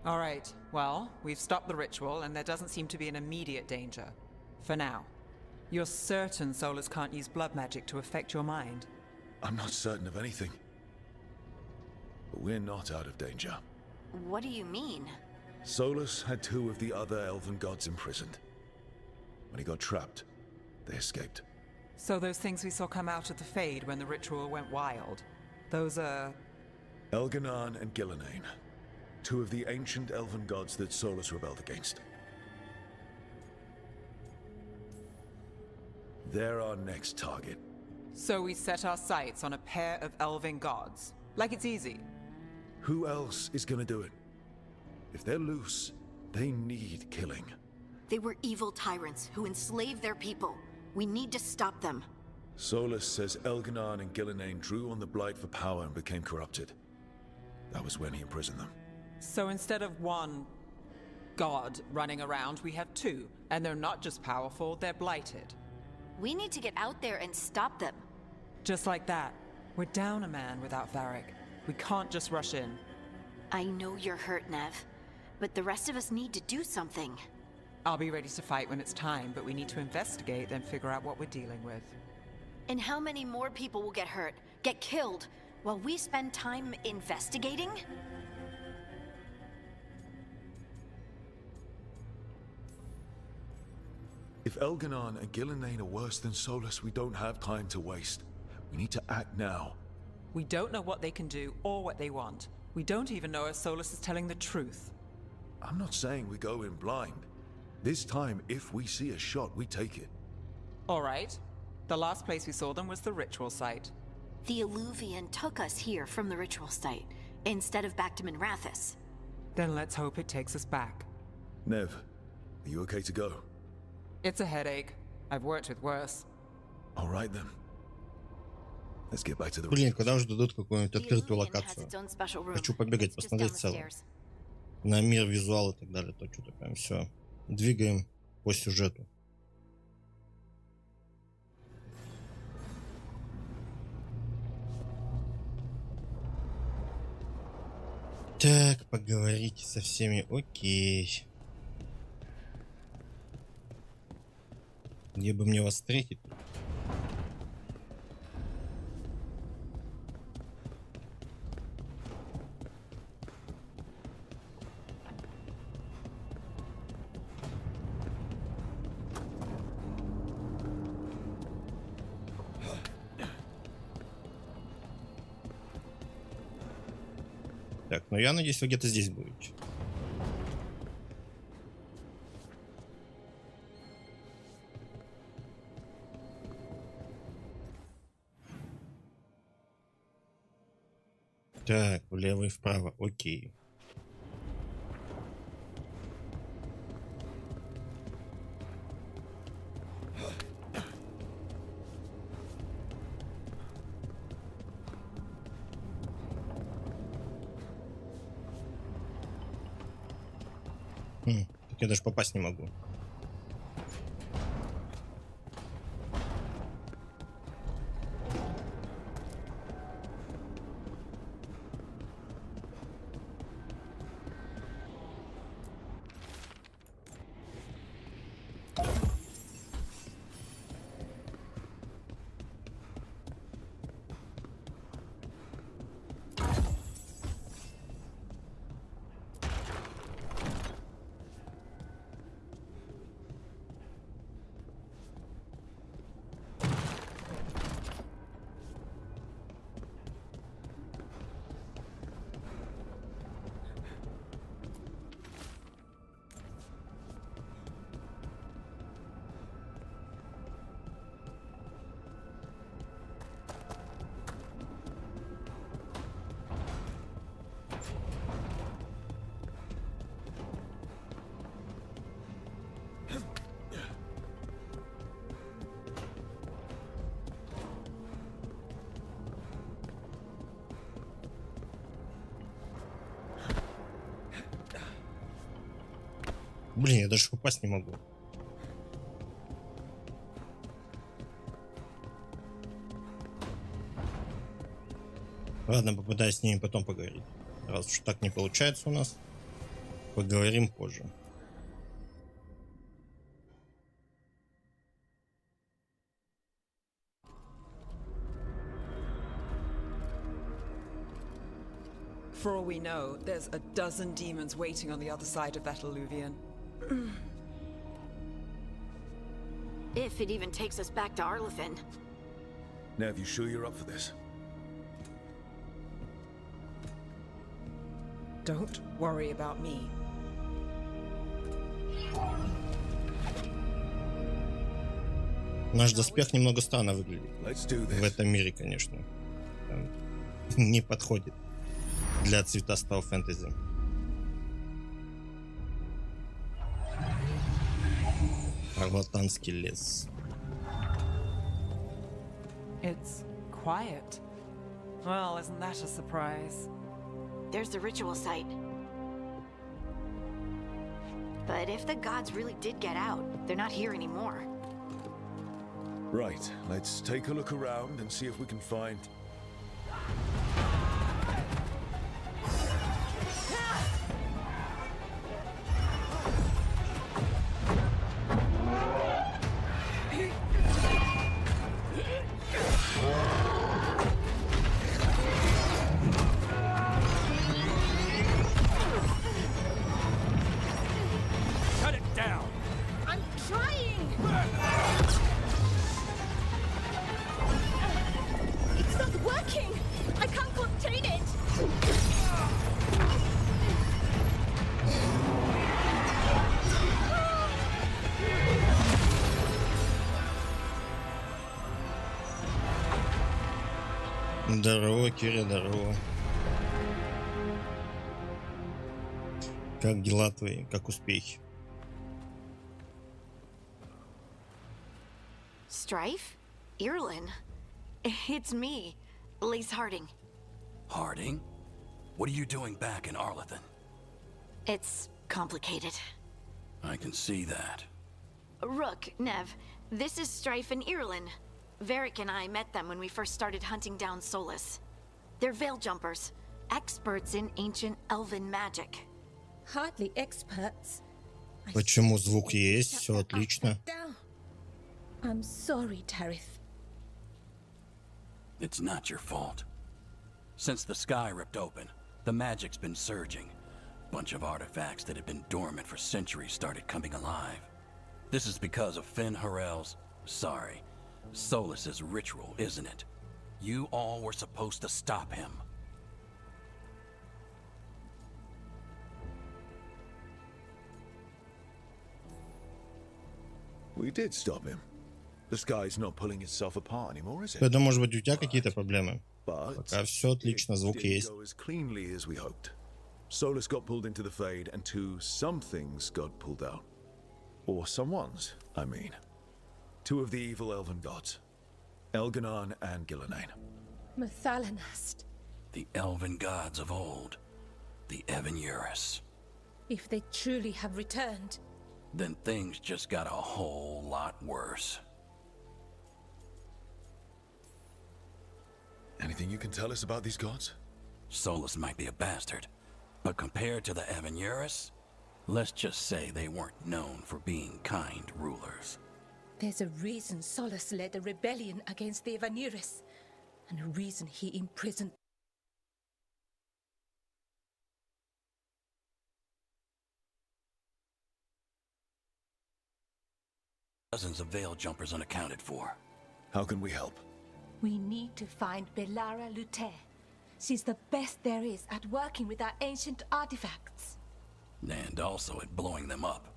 All right, well, we've stopped the ritual and there doesn't seem to be an immediate danger. For now. You're certain Solus can't use blood magic to affect your mind? I'm not certain of anything. But we're not out of danger. What do you mean? Solus had 2 of the other elven gods imprisoned. When he got trapped, they escaped. So those things we saw come out of the Fade when the ritual went wild, those are... Elganan and Gillenane. 2 of the ancient elven gods that Solus rebelled against. They're our next target. So we set our sights on a pair of elven gods. Like it's easy. Who else is gonna do it? If they're loose, they need killing. They were evil tyrants who enslaved their people. We need to stop them. Solus says Elganan and Gillenane drew on the Blight for power and became corrupted. That was when he imprisoned them. So instead of one god running around, we have 2. And they're not just powerful, they're blighted. We need to get out there and stop them. Just like that. We're down a man without Varric. We can't just rush in. I know you're hurt, Nev. But the rest of us need to do something. I'll be ready to fight when it's time, but we need to investigate, then figure out what we're dealing with. And how many more people will get hurt, get killed, while we spend time investigating? If Elganan and Gillenane are worse than Solus, we don't have time to waste. We need to act now. We don't know what they can do or what they want. We don't even know if Solus is telling the truth. I'm not saying we go in blind. This time, if we see a shot, we take it. All right. The last place we saw them was the ritual site. The Illuvian took us here from the ritual site, instead of back to Minrathous. Then let's hope it takes us back. Nev, are you okay to go? It's a headache. I've worked with worse. All right then. Let's get back to the Блин, когда уже дадут какую-нибудь открытую локацию? Хочу побегать, посмотреть в целом. На мир, визуал и так далее. То что-то прям все. Двигаем по сюжету. Так, поговорите со всеми. Окей. Где бы мне вас встретить? Так, ну я надеюсь, вы где-то здесь будете. Так, влево и вправо. Окей. Так я даже попасть не могу. Блин, я даже попасть не могу. Ладно, попытаюсь с ними потом поговорить. Раз уж так не получается у нас, поговорим позже. For all we know, there's a dozen demons waiting on the other side of that alluvion. If it even takes us back to Arlithin. Nev, you sure you're up for this? Don't worry about me. Наш доспех немного странно выглядит. В этом мире, конечно. Не подходит для цветастого фэнтези. Арлатанский лес. It's quiet. Well, isn't that a surprise? There's the ritual site. But if the gods really did get out, they're not here anymore. Right, let's take a look around and see if we can find... Здорово, Киря, здорово. Как дела твои? Как успехи? Strife? Irlin? It's me, Lise Harding. Harding? What are you doing back in Arlithin? It's complicated. I can see that. Rook, Nev, this is Strife and Irlin. Varric and I met them when we first started hunting down Solus. They're veil jumpers, experts in ancient elven magic. Hardly experts. Почему звук есть? Все отлично. I'm sorry, Tarith. It's not your fault. Since the sky ripped open, the magic's been surging. Bunch of artifacts that had been dormant for centuries started coming alive. This is because of Finn Harel's... sorry, Solus's ritual, isn't it? You all were supposed to stop him. We did stop him. The sky's not pulling itself apart anymore, is it? Я думаю, может быть, у тебя какие-то проблемы. But Пока все отлично, звук didn't есть. go as cleanly as we hoped. Solus got pulled into the Fade, and some things got pulled out. Or someone's, I mean. Two of the evil elven gods. Elganon and Gillenane. Mathalanast. The elven gods of old. The Evanuris. If they truly have returned. Then things just got a whole lot worse. Anything you can tell us about these gods? Solus might be a bastard, but compared to the Evanuris, let's just say they weren't known for being kind rulers. There's a reason Solus led a rebellion against the Evanuris, and a reason he imprisoned. Dozens of veil jumpers unaccounted for. How can we help? We need to find Belara Luther. She's the best there is at working with our ancient artifacts. And also at blowing them up.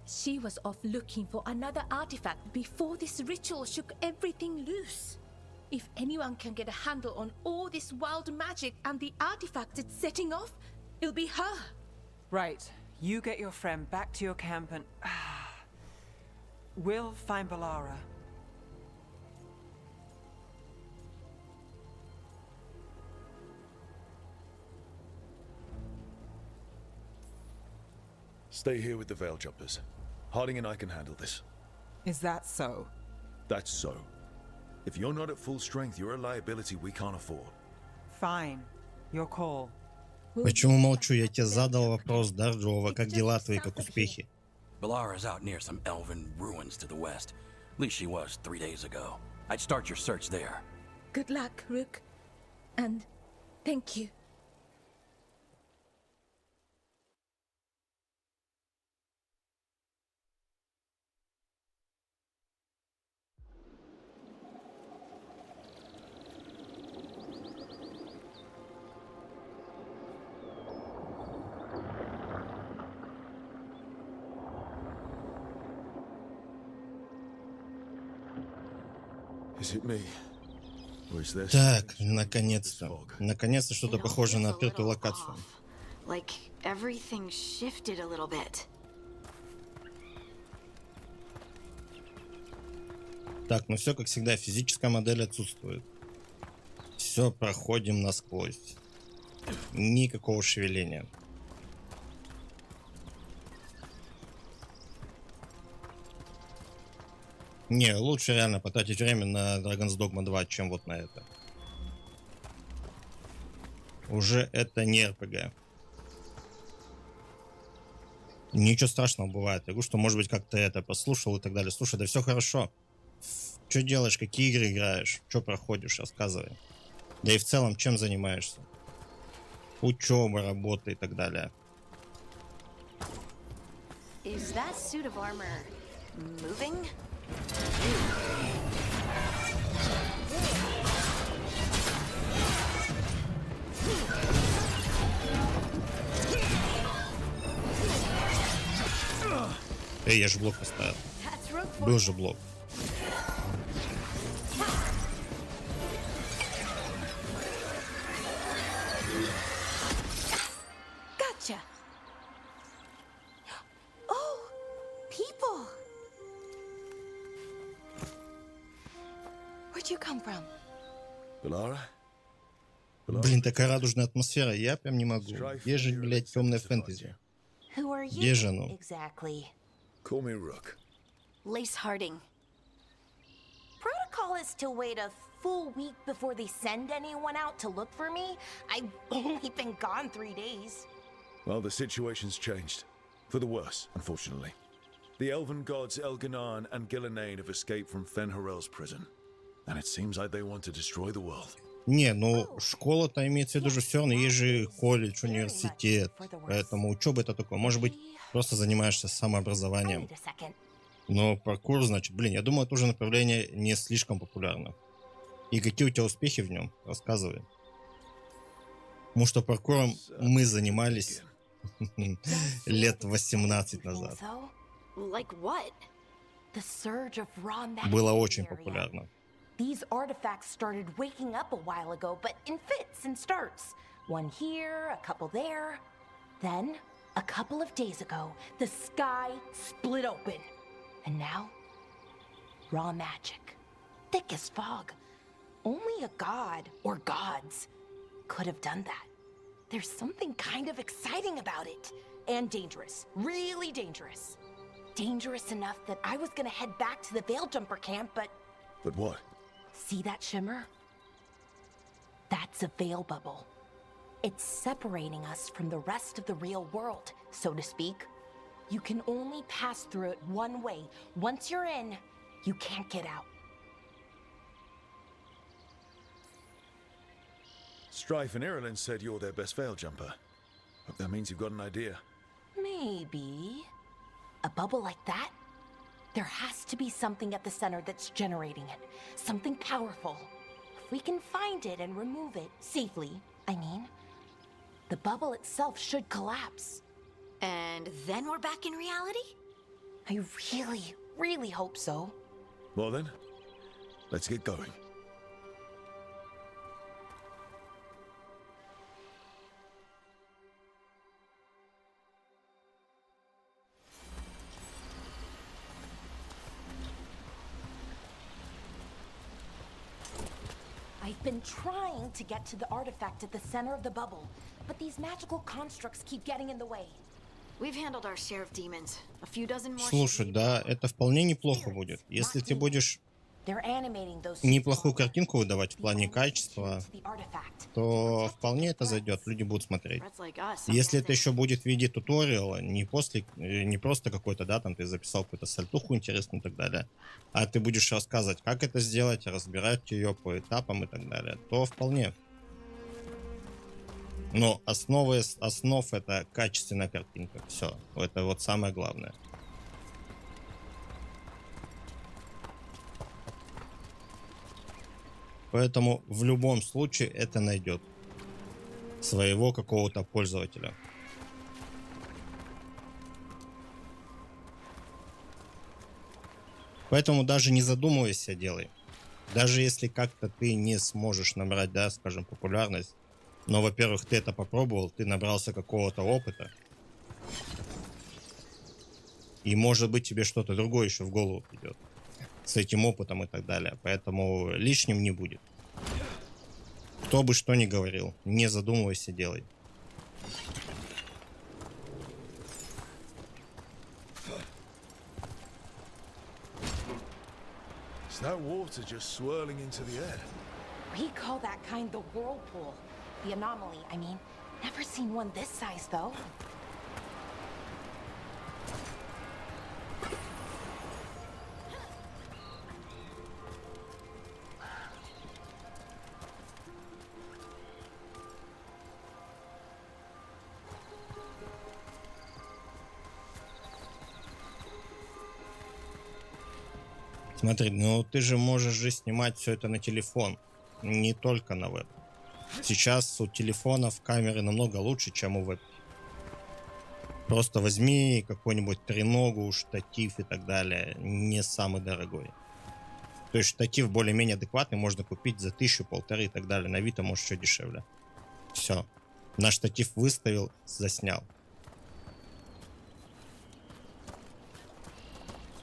She was off looking for another artifact before this ritual shook everything loose. If anyone can get a handle on all this wild magic and the artifacts it's setting off, it'll be her. Right. You get your friend back to your camp and... we'll find Belara. Stay here with the Veil Jumpers. Harding and I can handle this. Is that so? That's so. If you're not at full strength, you're a liability we can't afford. Fine. Your call. Почему молчу? Я тебе задал вопрос, да, Джова, как дела твои, как успехи? Balara's out near some elven ruins to the west. At least she was 3 days ago. I'd start your search there. Good luck, Rook. And thank you. Is it me? Or is this? Так, наконец-то. Наконец-то что-то похоже на открытую локацию. Like everything shifted a little bit. Так, ну все как всегда, физическая модель отсутствует. Все проходим насквозь. Никакого шевеления. Не, лучше реально потратить время на Dragon's Dogma 2, чем вот на это. Уже это не РПГ. Ничего страшного бывает. Я говорю, что может быть как-то это послушал и так далее. Слушай, да все хорошо. Что делаешь, какие игры играешь, что проходишь, рассказывай. Да и в целом, чем занимаешься. Учеба, работа и так далее. Is that suit of armor moving? Эй, я же блок поставил. Был же блок. Gotcha. Oh, people. Where'd you come from? Balara? Блин, такая радужная атмосфера, я прям не могу. Где же, блядь, темная фэнтези? Who are Где you же оно? exactly? Call me Rook. Lace Harding. Protocol is to wait a full week before they send anyone out to look for me. I've only been gone 3 days. Well, the situation's changed. For the worse, unfortunately. The elven gods Elganan and Gillenane have escaped from Fen'Harel's prison. And it seems like they want to destroy the world. Не, ну школа-то имеется в виду же все равно, есть же колледж, университет, поэтому учеба это такое. Может быть, просто занимаешься самообразованием. Но паркур, значит, блин, я думаю, это уже направление не слишком популярно. И какие у тебя успехи в нем? Рассказывай. Потому что паркуром мы занимались лет 18 назад. Было очень популярно. These artifacts started waking up a while ago, but in fits and starts. One here, a couple there. Then, a couple of days ago, the sky split open. And now, raw magic. Thick as fog. Only a god, or gods, could have done that. There's something kind of exciting about it. And dangerous. Really dangerous. Dangerous enough that I was gonna head back to the Veil Jumper camp, but... But what? See that shimmer? That's a veil bubble. It's separating us from the rest of the real world, so to speak. You can only pass through it one way. Once you're in, you can't get out. Strife and Ireland said you're their best veil jumper. Hope that means you've got an idea. Maybe. A bubble like that? There has to be something at the center that's generating it. Something powerful. If we can find it and remove it safely, I mean, the bubble itself should collapse. And then we're back in reality? I really, really hope so. Well then, let's get going. I've been trying to get to the artifact at the center of the bubble, but these magical constructs keep getting in the way. Слушай, да, это вполне неплохо будет. Если ты будешь неплохую картинку выдавать в плане качества, то вполне это зайдет, люди будут смотреть. Если это еще будет в виде туториала, не просто какой-то, да, там ты записал какую-то сальтуху интересную и так далее, а ты будешь рассказывать, как это сделать, разбирать ее по этапам и так далее, то вполне. Но основ это качественная картинка. Все, это вот самое главное. Поэтому в любом случае это найдет своего какого-то пользователя. Поэтому даже не задумывайся, делай. Даже если как-то ты не сможешь набрать, да, скажем, популярность, но, во-первых, ты это попробовал, ты набрался какого-то опыта, и, может быть, тебе что-то другое еще в голову придет с этим опытом и так далее. Поэтому лишним не будет. Кто бы что ни говорил, не задумывайся, делай. Is that water just swirling into the air? We call that kind the whirlpool. The anomaly, I mean. Never seen one this size, though. Смотри, ну ты же можешь же снимать все это на телефон, не только на веб. Сейчас у телефонов камеры намного лучше, чем у веб. Просто возьми какой-нибудь треногу, штатив и так далее, не самый дорогой. То есть штатив более-менее адекватный можно купить за 1000-1500 и так далее. На Авито может еще дешевле. Все. На штатив выставил, заснял.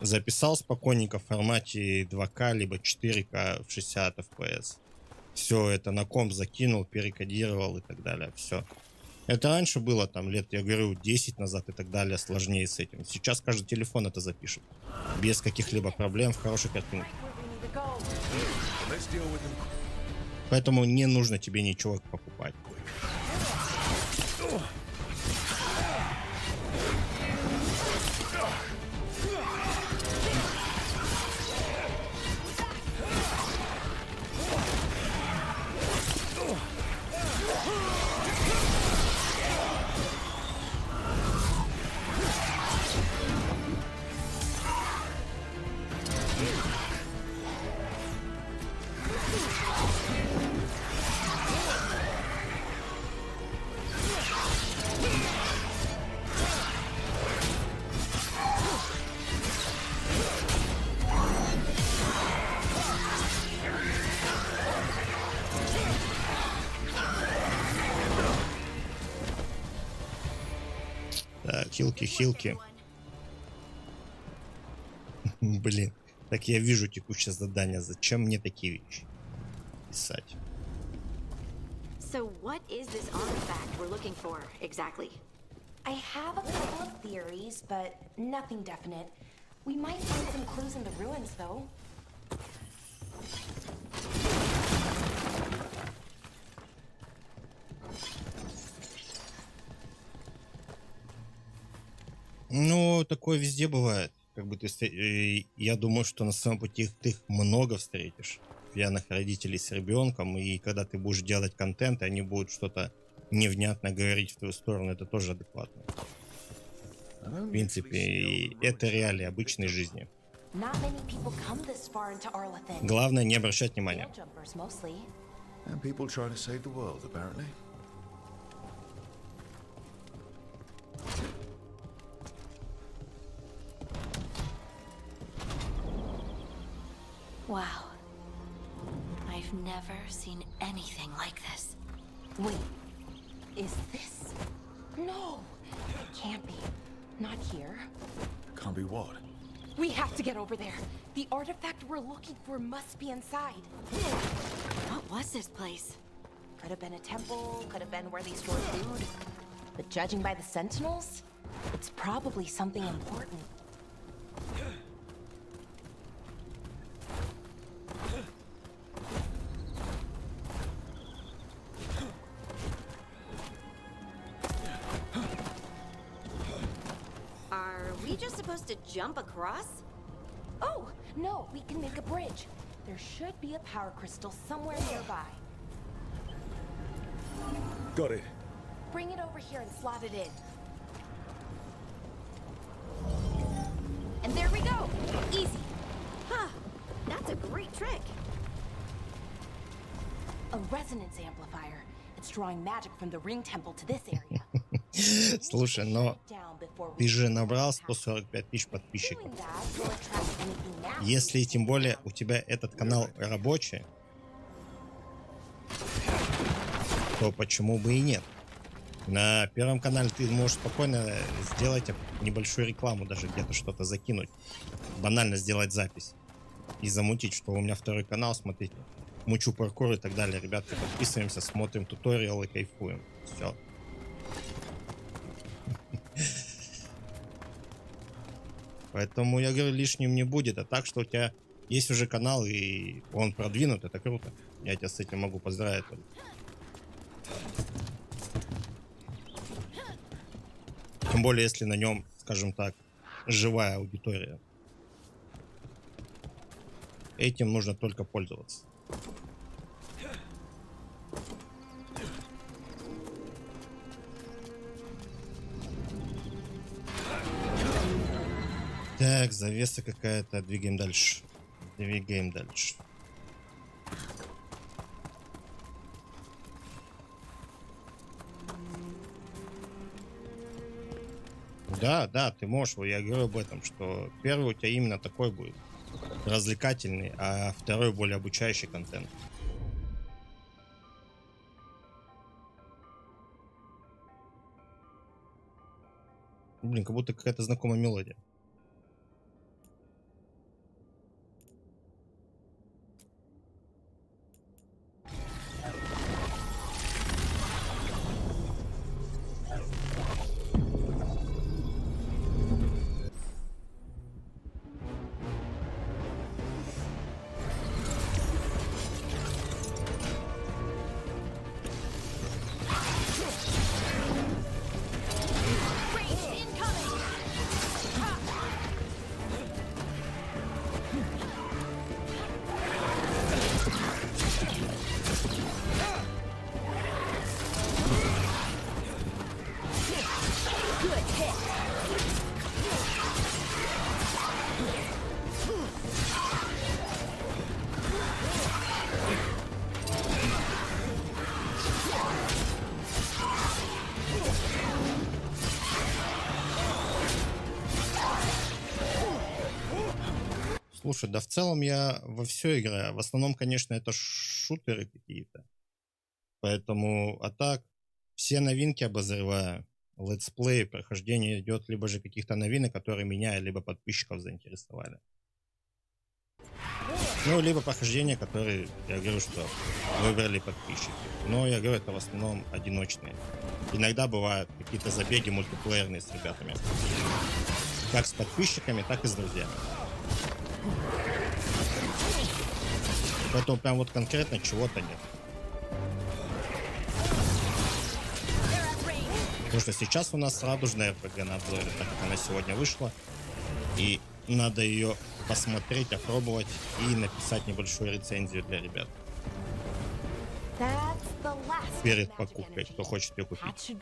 Записал спокойненько в формате 2К, либо 4К в 60 FPS. Все это на комп закинул, перекодировал и так далее. Все. Это раньше было там лет, я говорю, 10 назад и так далее, сложнее с этим. Сейчас каждый телефон это запишет. Без каких-либо проблем, в хорошей картинке. Поэтому не нужно тебе ничего покупать. Хилки. Блин, так я вижу текущее задание. Зачем мне такие вещи писать? So what is this artifact we're looking for exactly? I have a couple of theories, but nothing definite. We might find some clues in the ruins, though. Ну, такое везде бывает. Как бы ты, я думаю, что на своем пути ты их много встретишь. Пьяных родителей с ребенком, и когда ты будешь делать контент, они будут что-то невнятно говорить в твою сторону, это тоже адекватно. В принципе, это реалии обычной жизни. Главное не обращать внимания. Wow. I've never seen anything like this. Wait, is this? No, it can't be. Not here. Can't be what? We have to get over there. The artifact we're looking for must be inside. What was this place? Could have been a temple, could have been where they stored food. But judging by the sentinels, It's probably something important. Are we just supposed to jump across? Oh, no, we can make a bridge. There should be a power crystal somewhere nearby. Got it. Bring it over here and slot it in. And there we go! Easy! Huh, that's a great trick. A resonance amplifier. It's drawing magic from the ring temple to this area. Слушай, но ты же набрал 145 тысяч подписчиков. Если тем более у тебя этот канал рабочий, то почему бы и нет? На первом канале ты можешь спокойно сделать небольшую рекламу, даже где-то что-то закинуть. Банально сделать запись и замутить, что у меня второй канал, смотрите, мучу паркур и так далее. Ребятки, подписываемся, смотрим туториалы, кайфуем. Все. Поэтому я говорю, лишним не будет. А так, что у тебя есть уже канал и он продвинут, это круто. Я тебя с этим могу поздравить. Тем более, если на нем, скажем так, живая аудитория. Этим нужно только пользоваться. Так, завеса какая-то. Двигаем дальше. Двигаем дальше. Да, да, ты можешь. Я говорю об этом, что первый у тебя именно такой будет. Развлекательный, а второй более обучающий контент. Блин, как будто какая-то знакомая мелодия. Слушай, да в целом я во все играю. В основном, конечно, это шутеры какие-то. Поэтому, а так, все новинки обозреваю. Летсплей, прохождение идет, либо же каких-то новинок, которые меня, либо подписчиков заинтересовали. Ну, либо прохождения, которые, я говорю, что выбрали подписчики. Но я говорю, это в основном одиночные. Иногда бывают какие-то забеги мультиплеерные с ребятами. Как с подписчиками, так и с друзьями. Поэтому прям вот конкретно чего-то нет. Потому что сейчас у нас радужная РПГ на обзоре, так как она сегодня вышла. И надо ее посмотреть, опробовать и написать небольшую рецензию для ребят. Перед покупкой, кто хочет ее купить.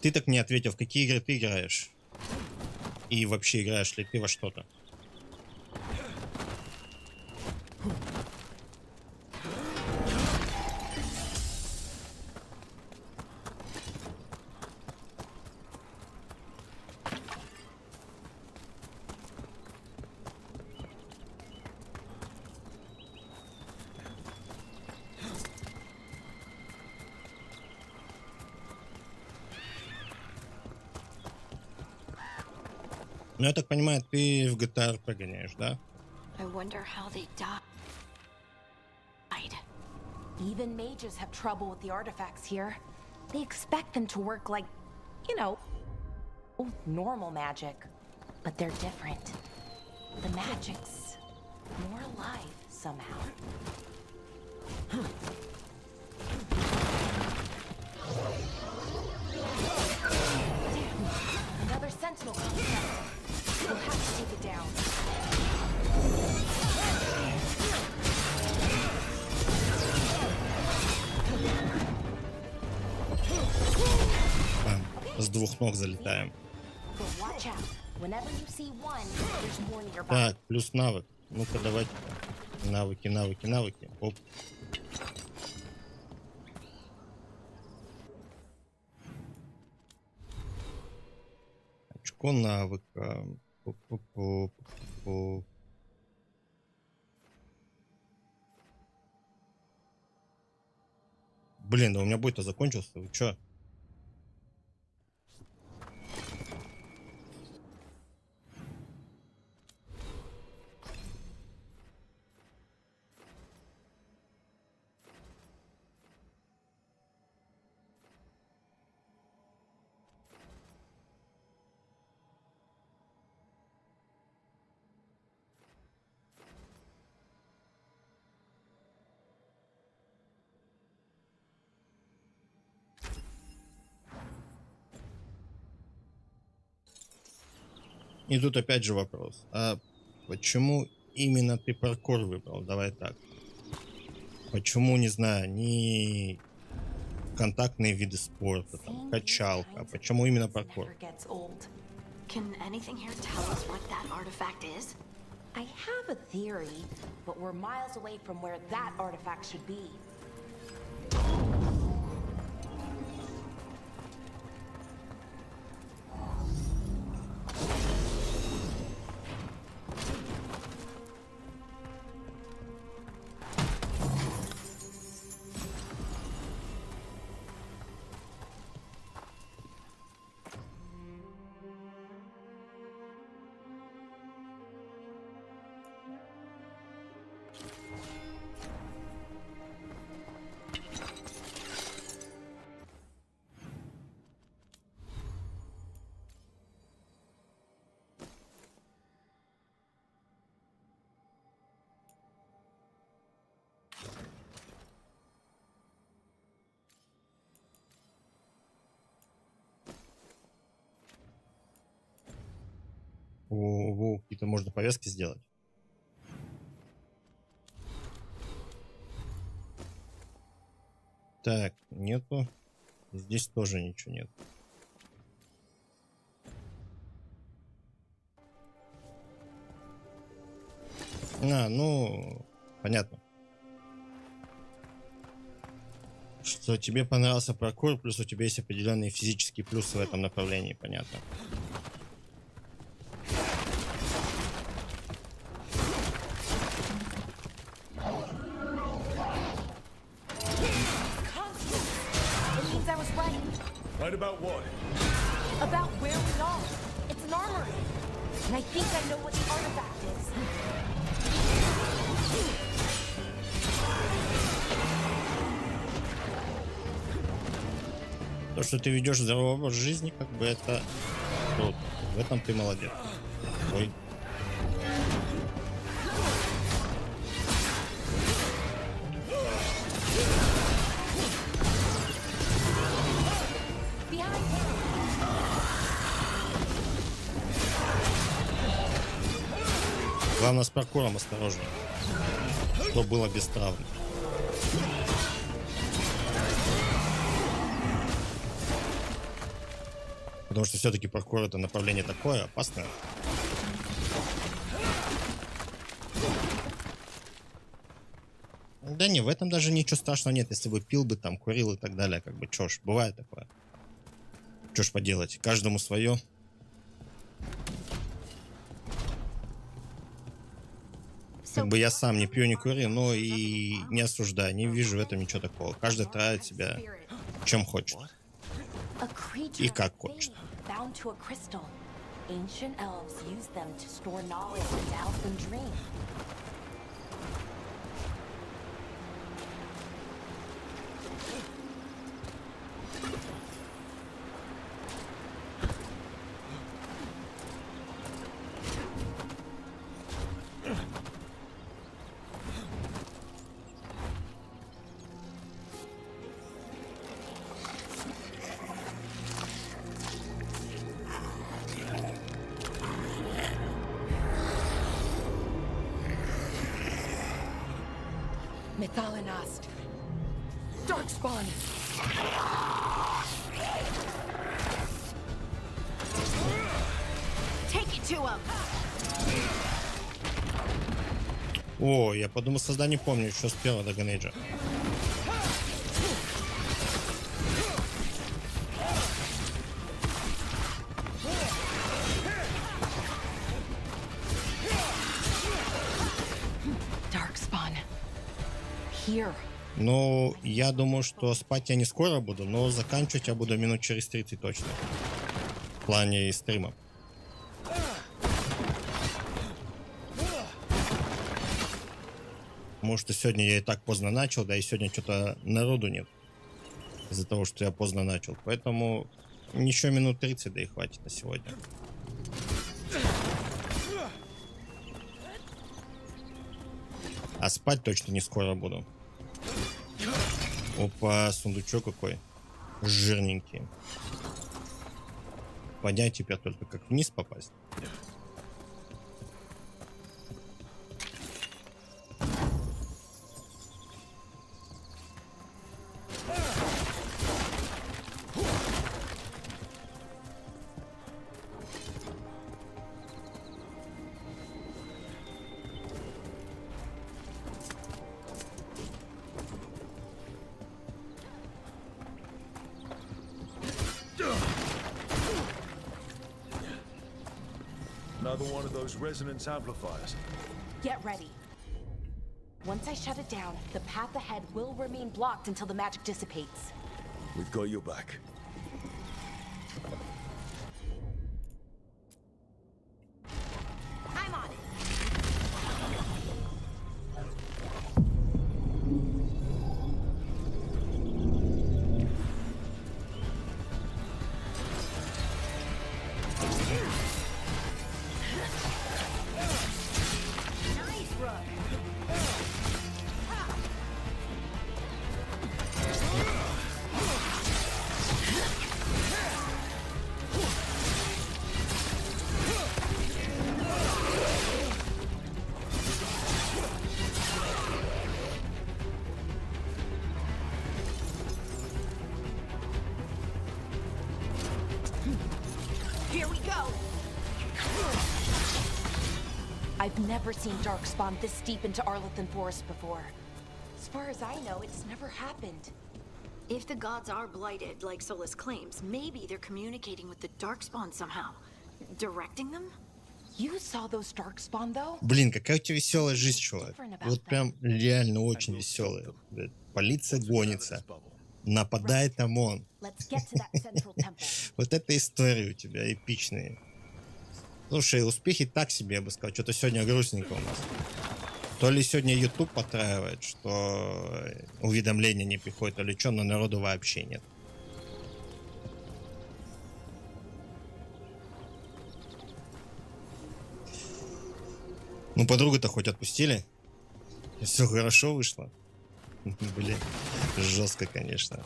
Ты так не ответил, в какие игры ты играешь? И вообще играешь ли ты во что-то? Ну, я так понимаю, ты в GTA RP гоняешь, да? Even mages have trouble with the artifacts here. They expect them to work like, you know, normal magic. But they're different. The magic's more alive somehow. Damn, another sentinel comes down. We'll have to take it down. С двух ног залетаем. Watch out. Whenever you see one, there's more nearby. Так, плюс навык. Ну-ка, давайте. Навыки, навыки, навыки. Оп. Очко навыка. Пу-пу-пу-пу-пу. Блин, да у меня бой-то закончился. Вы чё? И тут опять же вопрос. А почему именно ты паркур выбрал? Давай так. Почему, не знаю, не контактные виды спорта, там, качалка? Почему именно паркур? Can anything here tell us what that artifact is? I have a theory, but we're miles away from where that artifact should be. Какие-то можно повязки сделать. Так, нету. Здесь тоже ничего нет. Ну, понятно. Что тебе понравился паркур, плюс у тебя есть определенные физические плюсы в этом направлении, понятно. Right about what? About where we are. It's an armory. And I think I know what the artifact is. То, что ты ведешь здоровый образ жизни, как бы это круто. В этом ты молодец. Ой. Главное, с паркуром осторожно, чтобы было без травм. Потому что все-таки паркур — это направление такое опасное. Да не, в этом даже ничего страшного нет, если бы пил бы, там, курил и так далее, как бы, чё ж, бывает такое. Чё ж поделать, каждому свое. Как бы я сам не пью, не курю, но и не осуждаю, не вижу в этом ничего такого. Каждый травит себя чем хочет. И как хочет. Vithalinast. Darkspawn. Take it to him. О, я подумал, создание помню еще с первого Dragon Age. Darkspawn. Here. Ну, я думаю, что спать я не скоро буду, но заканчивать я буду минут через 30 точно. В плане стрима. Может, и сегодня я и так поздно начал, да и сегодня что-то народу нет. Из-за того, что я поздно начал. Поэтому еще минут 30, да и хватит на сегодня. А спать точно не скоро буду. Опа, сундучок какой. Жирненький. Понять теперь только, как вниз попасть. Another one of those resonance amplifiers. Get ready. Once I shut it down, the path ahead will remain blocked until the magic dissipates. We've got your back. I'm on it. Here we go. I've never seen Darkspawn this deep into Arlethan Forest before. As far as I know, it's never happened. If the gods are blighted, like Solus claims, maybe they're communicating with the Darkspawn somehow. Directing them? You saw those Darkspawn, though? Блин, какая у тебя веселая жизнь, чувак. Вот прям реально очень веселая. Полиция гонится. Нападает ОМОН. Вот это истории у тебя эпичные. Слушай, успехи так себе, я бы сказал. Что-то сегодня грустненько у нас. То ли сегодня YouTube потраивает, что уведомления не приходят, то ли что, но народу вообще нет. Ну, подругу-то хоть отпустили? Все хорошо вышло. Блин, жестко, конечно.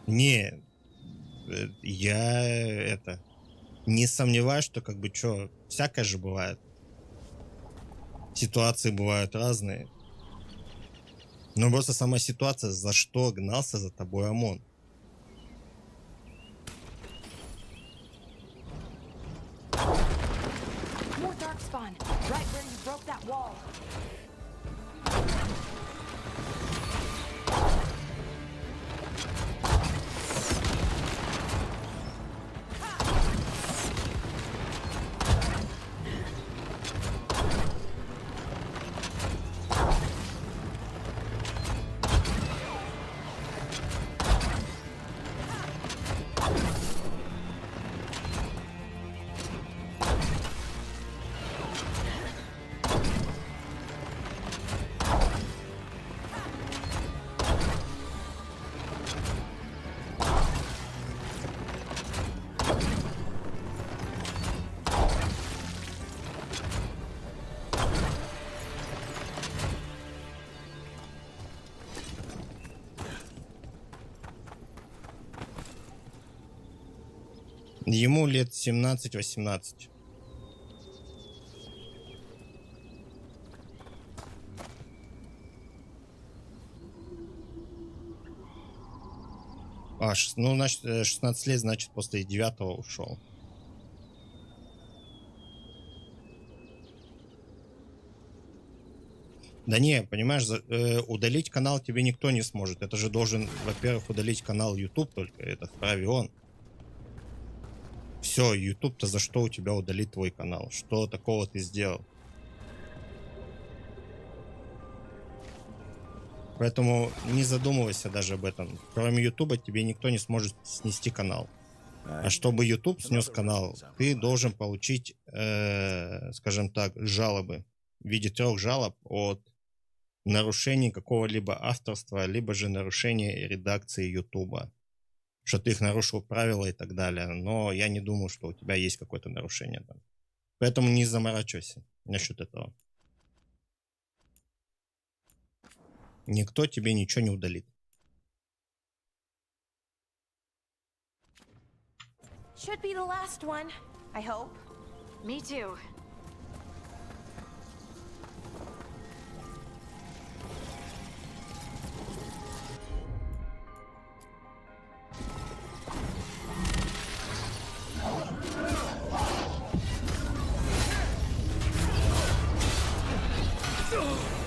Не, я не сомневаюсь, что как бы что, всякое же бывает. Ситуации бывают разные. Но просто сама ситуация, за что гнался за тобой ОМОН. More Darkspawn, right where you broke that wall. Ему лет 17-18. Ну, значит, 16 лет, значит, после 9-го ушел. Да не, понимаешь, удалить канал тебе никто не сможет. Это же должен, во-первых, удалить канал YouTube только. Это вправе он. Все, YouTube-то за что у тебя удалит твой канал? Что такого ты сделал? Поэтому не задумывайся даже об этом. Кроме YouTube тебе никто не сможет снести канал. А чтобы YouTube снес канал, ты должен получить, скажем так, жалобы в виде 3 жалоб от нарушения какого-либо авторства, либо же нарушения редакции YouTube. Что ты их нарушил правила и так далее. Но я не думаю, что у тебя есть какое-то нарушение там. Поэтому не заморачивайся насчет этого. Никто тебе ничего не удалит. Should be the last one, I hope. Me too.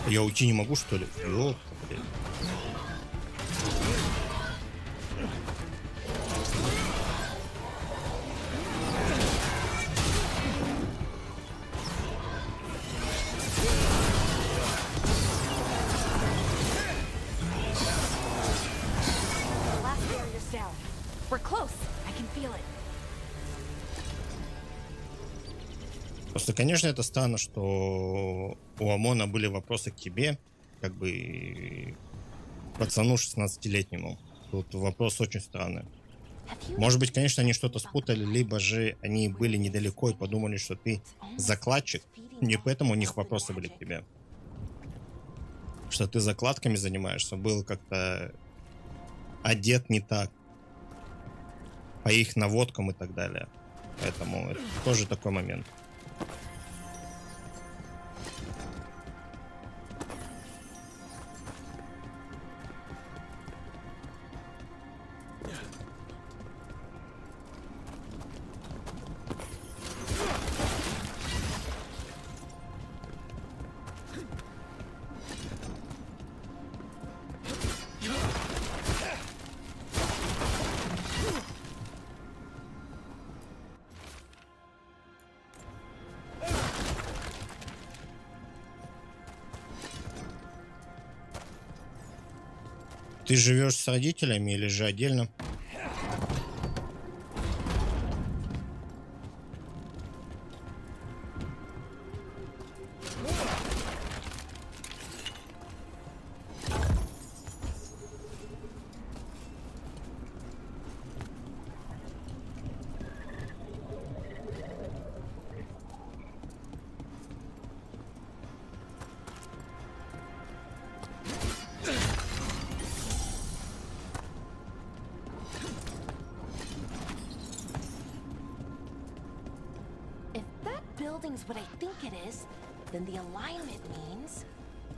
Я уйти не могу, что ли? Ёлка, блин. Просто, конечно, это странно, что у ОМОНа были вопросы к тебе, как бы пацану 16-летнему. Тут вопрос очень странный. Может быть, конечно, они что-то спутали, либо же они были недалеко и подумали, что ты закладчик. Не поэтому у них вопросы были к тебе. Что ты закладками занимаешься, был как-то одет не так. По их наводкам и так далее. Поэтому это тоже такой момент. Ты живешь с родителями или же отдельно? What I think it is, then the alignment means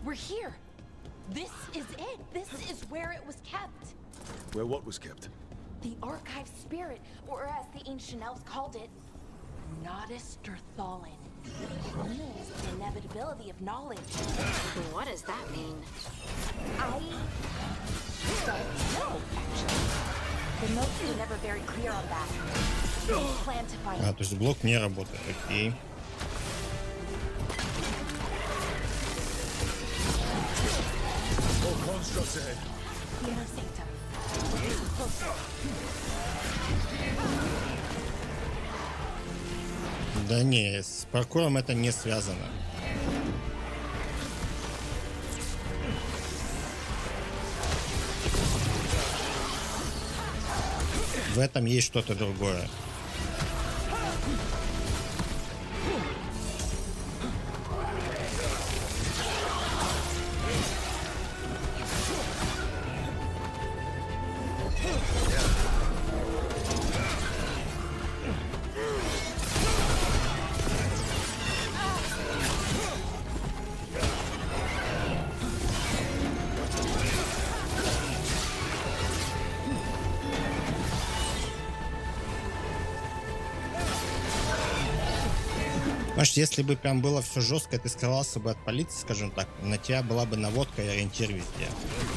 we're here. This is it. This is where it was kept. Where what was kept? The archive spirit, or as the ancient elves called it, Nodus Derthalin. It means the inevitability of knowledge. What does that mean? I don't know, actually. The notes were never very clear on that. They plan to find то есть блок не работает. Окей. Да не, с паркуром это не связано. В этом есть что-то другое. Понимаешь, если бы прям было все жестко, ты скрывался бы от полиции, скажем так, на тебя была бы наводка и ориентир везде,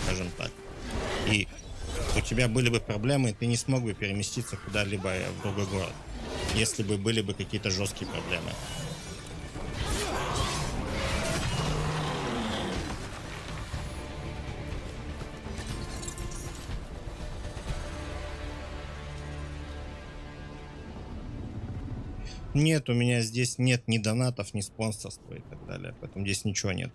скажем так. И у тебя были бы проблемы, и ты не смог бы переместиться куда-либо в другой город, если бы были бы какие-то жесткие проблемы. Нет, у меня здесь нет ни донатов, ни спонсорства и так далее, поэтому здесь ничего нет.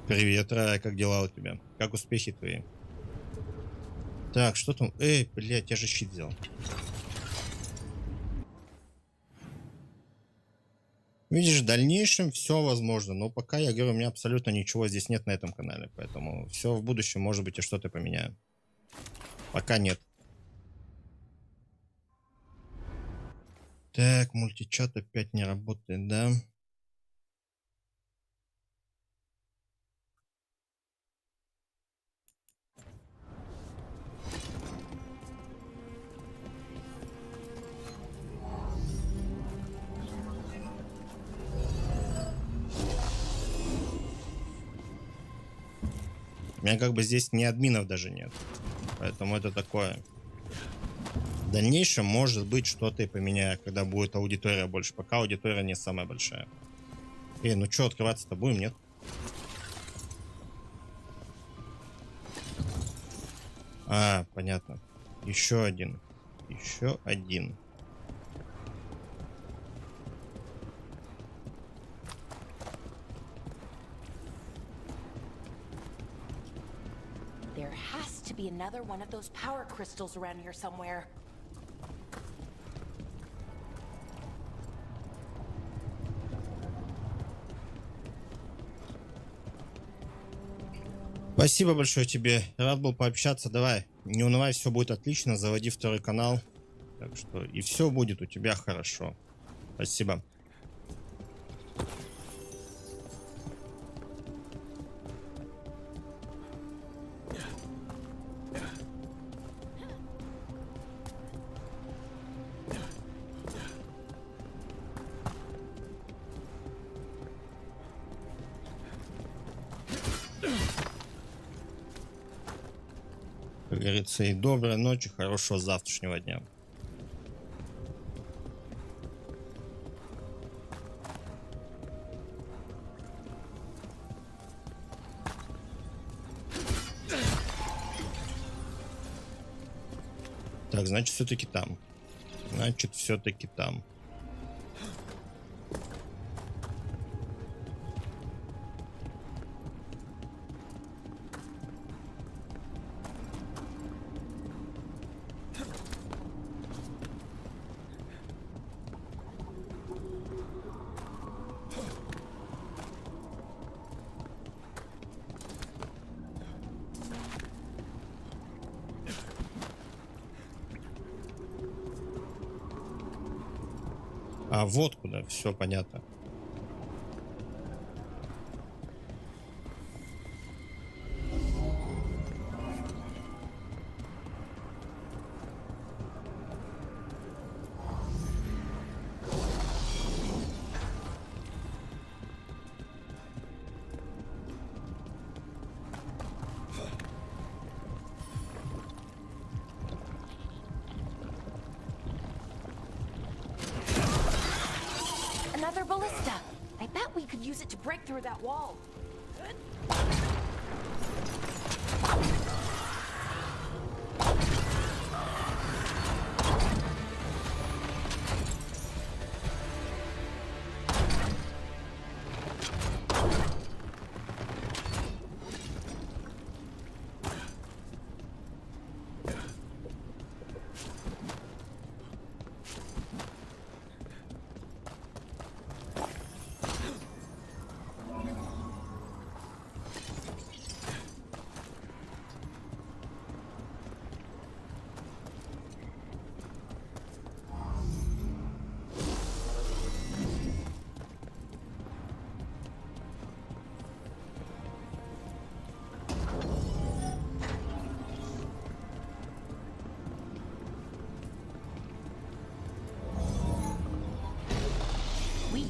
Привет, Рая, как дела у тебя? Как успехи твои? Так, что там? Эй, блядь, я же щит взял. Видишь, в дальнейшем все возможно, но пока, я говорю, у меня абсолютно ничего здесь нет на этом канале, поэтому все в будущем, может быть, я что-то поменяю. Пока нет. Так, мультичат опять не работает, да? У меня как бы здесь ни админов даже нет. Поэтому это такое. В дальнейшем, может быть, что-то и поменяю, когда будет аудитория больше. Пока аудитория не самая большая. Ну что, открываться-то будем, нет? А, понятно. Еще один. Еще один. There has to be another one of those power crystals around here somewhere. Спасибо большое тебе. Рад был пообщаться. Давай, не унывай, все будет отлично. Заводи второй канал. Так что и все будет у тебя хорошо. Спасибо. Как говорится, и доброй ночи, хорошего завтрашнего дня. Так, значит, все-таки там. Значит, все-таки там. А вот куда, все понятно. Another ballista. I bet we could use it to break through that wall.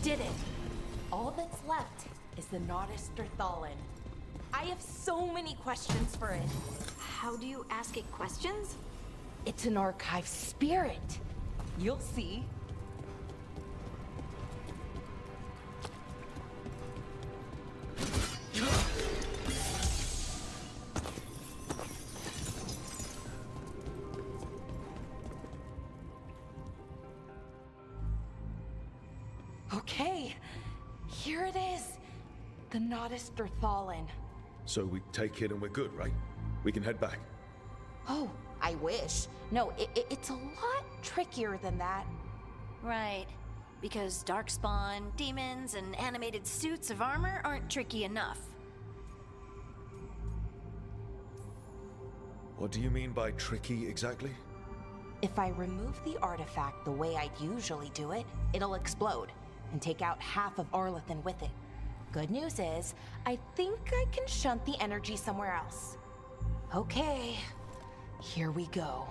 did it. All that's left is the Nodus Derthalin. I have so many questions for it. How do you ask it questions? It's an archive spirit. You'll see. Okay, here it is. The Nodus Derthalin. So we take it and we're good, right? We can head back. Oh, I wish. No, it's a lot trickier than that. Right. Because darkspawn, demons, and animated suits of armor aren't tricky enough. What do you mean by tricky exactly? If I remove the artifact the way I'd usually do it, it'll explode and take out half of Arlethan with it. Good news is, I think I can shunt the energy somewhere else. Okay, here we go.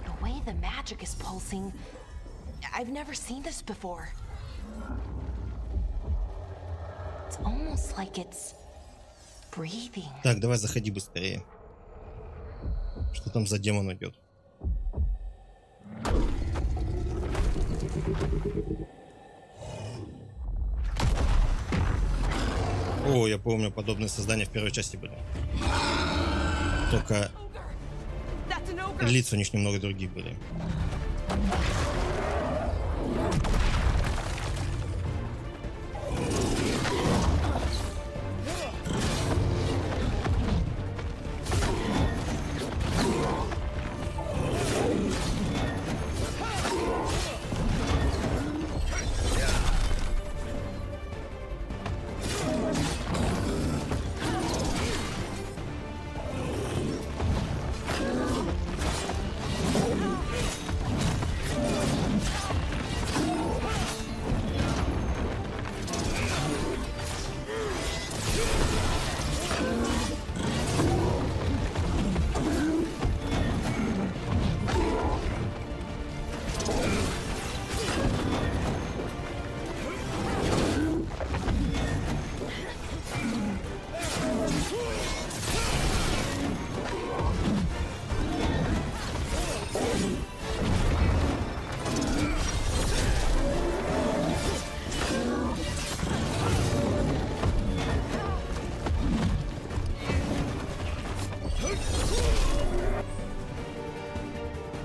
The way the magic is pulsing, I've never seen this before. It's almost like it's breathing. Так, давай заходи быстрее. Что там за демон идет? О, я помню, подобные создания в первой части были. Только лица у них немного другие были.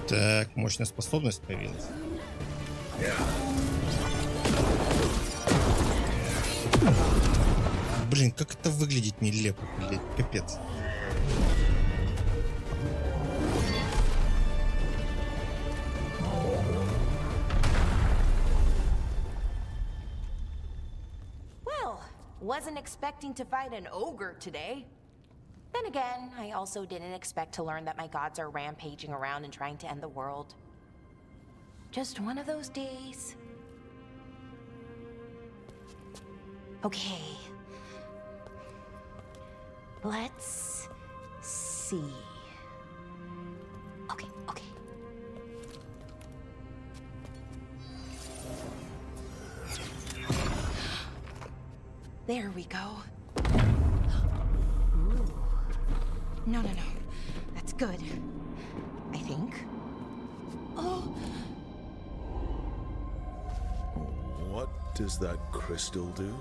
Так, мощная способность появилась. Блин, как это выглядит нелепо, блядь, капец. Well, wasn't expecting to fight an ogre today. Then again, I also didn't expect to learn that my gods are rampaging around and trying to end the world. Just one of those days. Okay. Let's see. Okay. There we go. No. That's good. I think. Oh. What does that crystal do?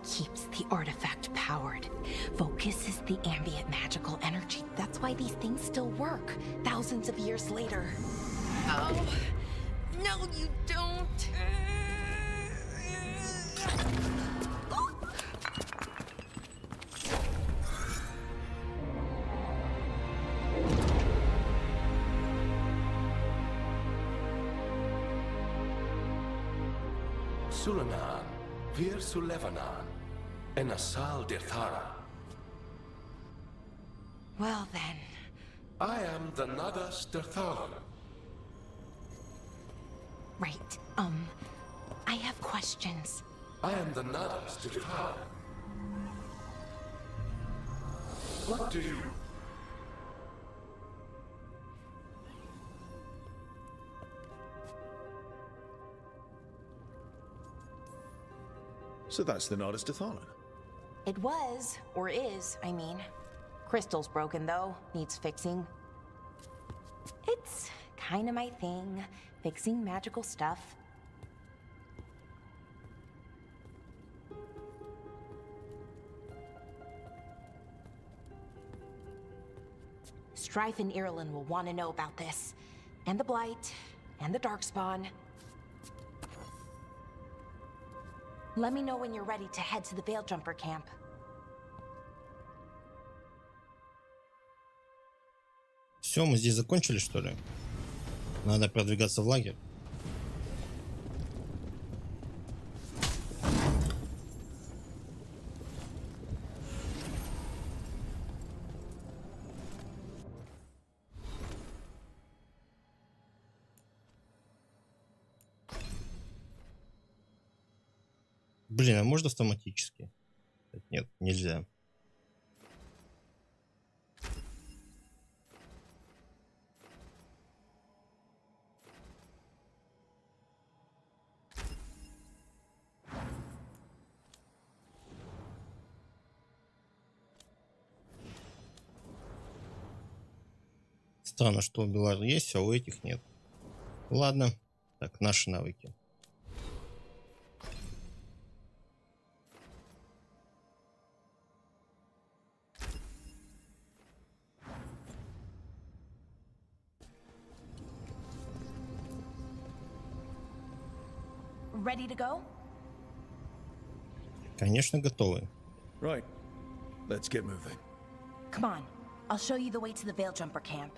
Keeps the artifact powered. Focuses the ambient magical energy. That's why these things still work, thousands of years later. Oh. No, you don't. Sulanan, Vir Sulevanan, and Asal Dirthara. Well then. I am the Nadas Dirthalan. Right. I have questions. I am the Nadas Dirthalan. What do you... So that's the Nardus Dathalan. It was, or is, I mean. Crystal's broken though, needs fixing. It's kinda my thing, fixing magical stuff. Strife and Ireland will want to know about this. And the Blight, and the Darkspawn. Let me know when you're ready to head to the Veilgjumper camp. Все, мы здесь закончили, что ли? Надо продвигаться в лагерь. Блин, а можно автоматически? Нет, нельзя. Странно, что у Белар есть, а у этих нет. Ладно. Так, наши навыки. Ready to go? Конечно, готовы. Right. Let's get moving. Come on. I'll show you the way to the Veilgjumper camp.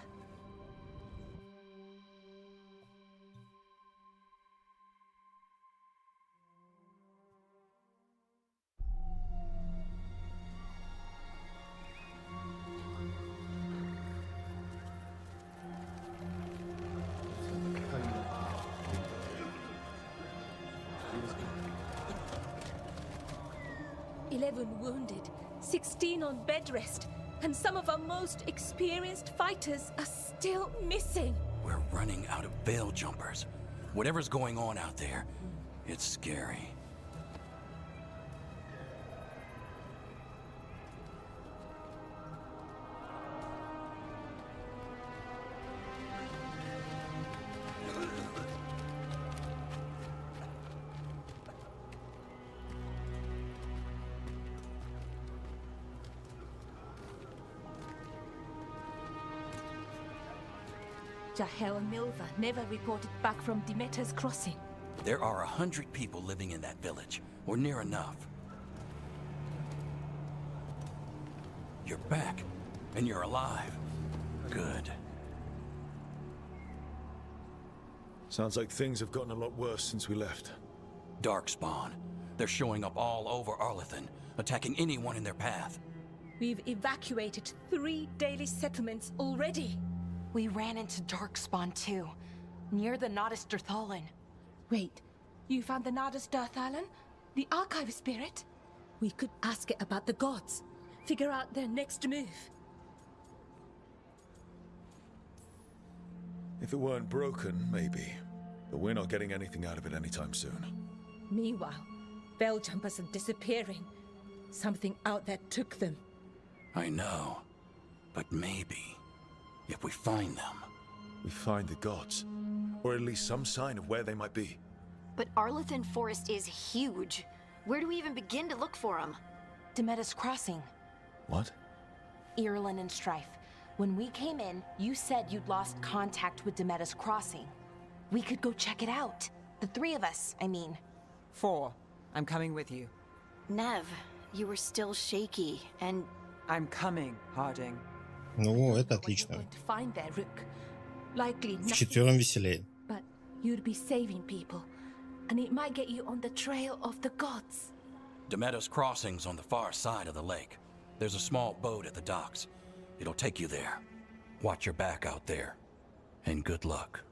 Wounded, 16 on bed rest, and some of our most experienced fighters are still missing. We're running out of Veiljumpers. Whatever's going on out there, it's scary. Jahel and Milva never reported back from Demeter's crossing. There are 100 people living in that village, or near enough. You're back, and you're alive. Good. Sounds like things have gotten a lot worse since we left. Darkspawn. They're showing up all over Arlethan, attacking anyone in their path. We've evacuated 3 daily settlements already. We ran into Darkspawn too, near the Nardus Dathalan. Wait, you found the Nardus Dathalan? The archive spirit? We could ask it about the gods. Figure out their next move. If it weren't broken, maybe. But we're not getting anything out of it anytime soon. Meanwhile, Veiljumpers are disappearing. Something out there took them. I know. But maybe, if we find them... We find the gods. Or at least some sign of where they might be. But Arlethan Forest is huge. Where do we even begin to look for them? Demeter's crossing. What? Ireland and Strife. When we came in, you said you'd lost contact with Demeter's crossing. We could go check it out. The 3 of us, I mean. 4. I'm coming with you. Nev, you were still shaky, and... I'm coming, Harding. Ну, это отлично. Вчетвером веселее. But you'd be saving people, and it might get you on the trail of the gods. Demeter's crossing's on the far side of the lake. There's a small boat at the docks. It'll take you there. Watch your back out there. And good luck.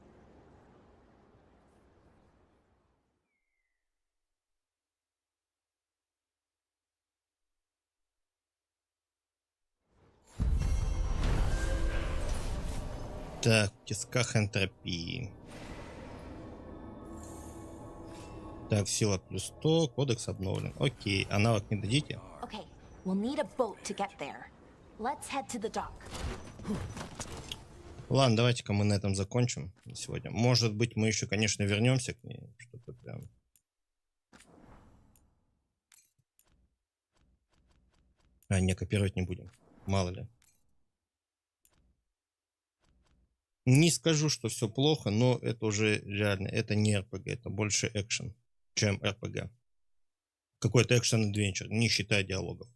Так, в тисках энтропии. Так, сила плюс 100, кодекс обновлен. Окей, аналог не дадите? Okay, we'll need a boat to get there. Let's head to the dock. Ладно, давайте-ка мы на этом закончим на сегодня. Может быть, мы еще, конечно, вернемся к ней. Что-то прям... А, не, копировать не будем. Мало ли. Не скажу, что все плохо, но это уже реально, это не RPG, это больше экшен, чем RPG. Какой-то экшен-адвенчер, не считая диалогов.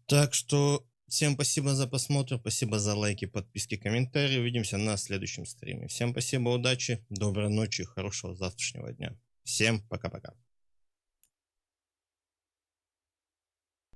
Так что всем спасибо за просмотр, спасибо за лайки, подписки, комментарии. Увидимся на следующем стриме. Всем спасибо, удачи, доброй ночи, хорошего завтрашнего дня. Всем пока-пока.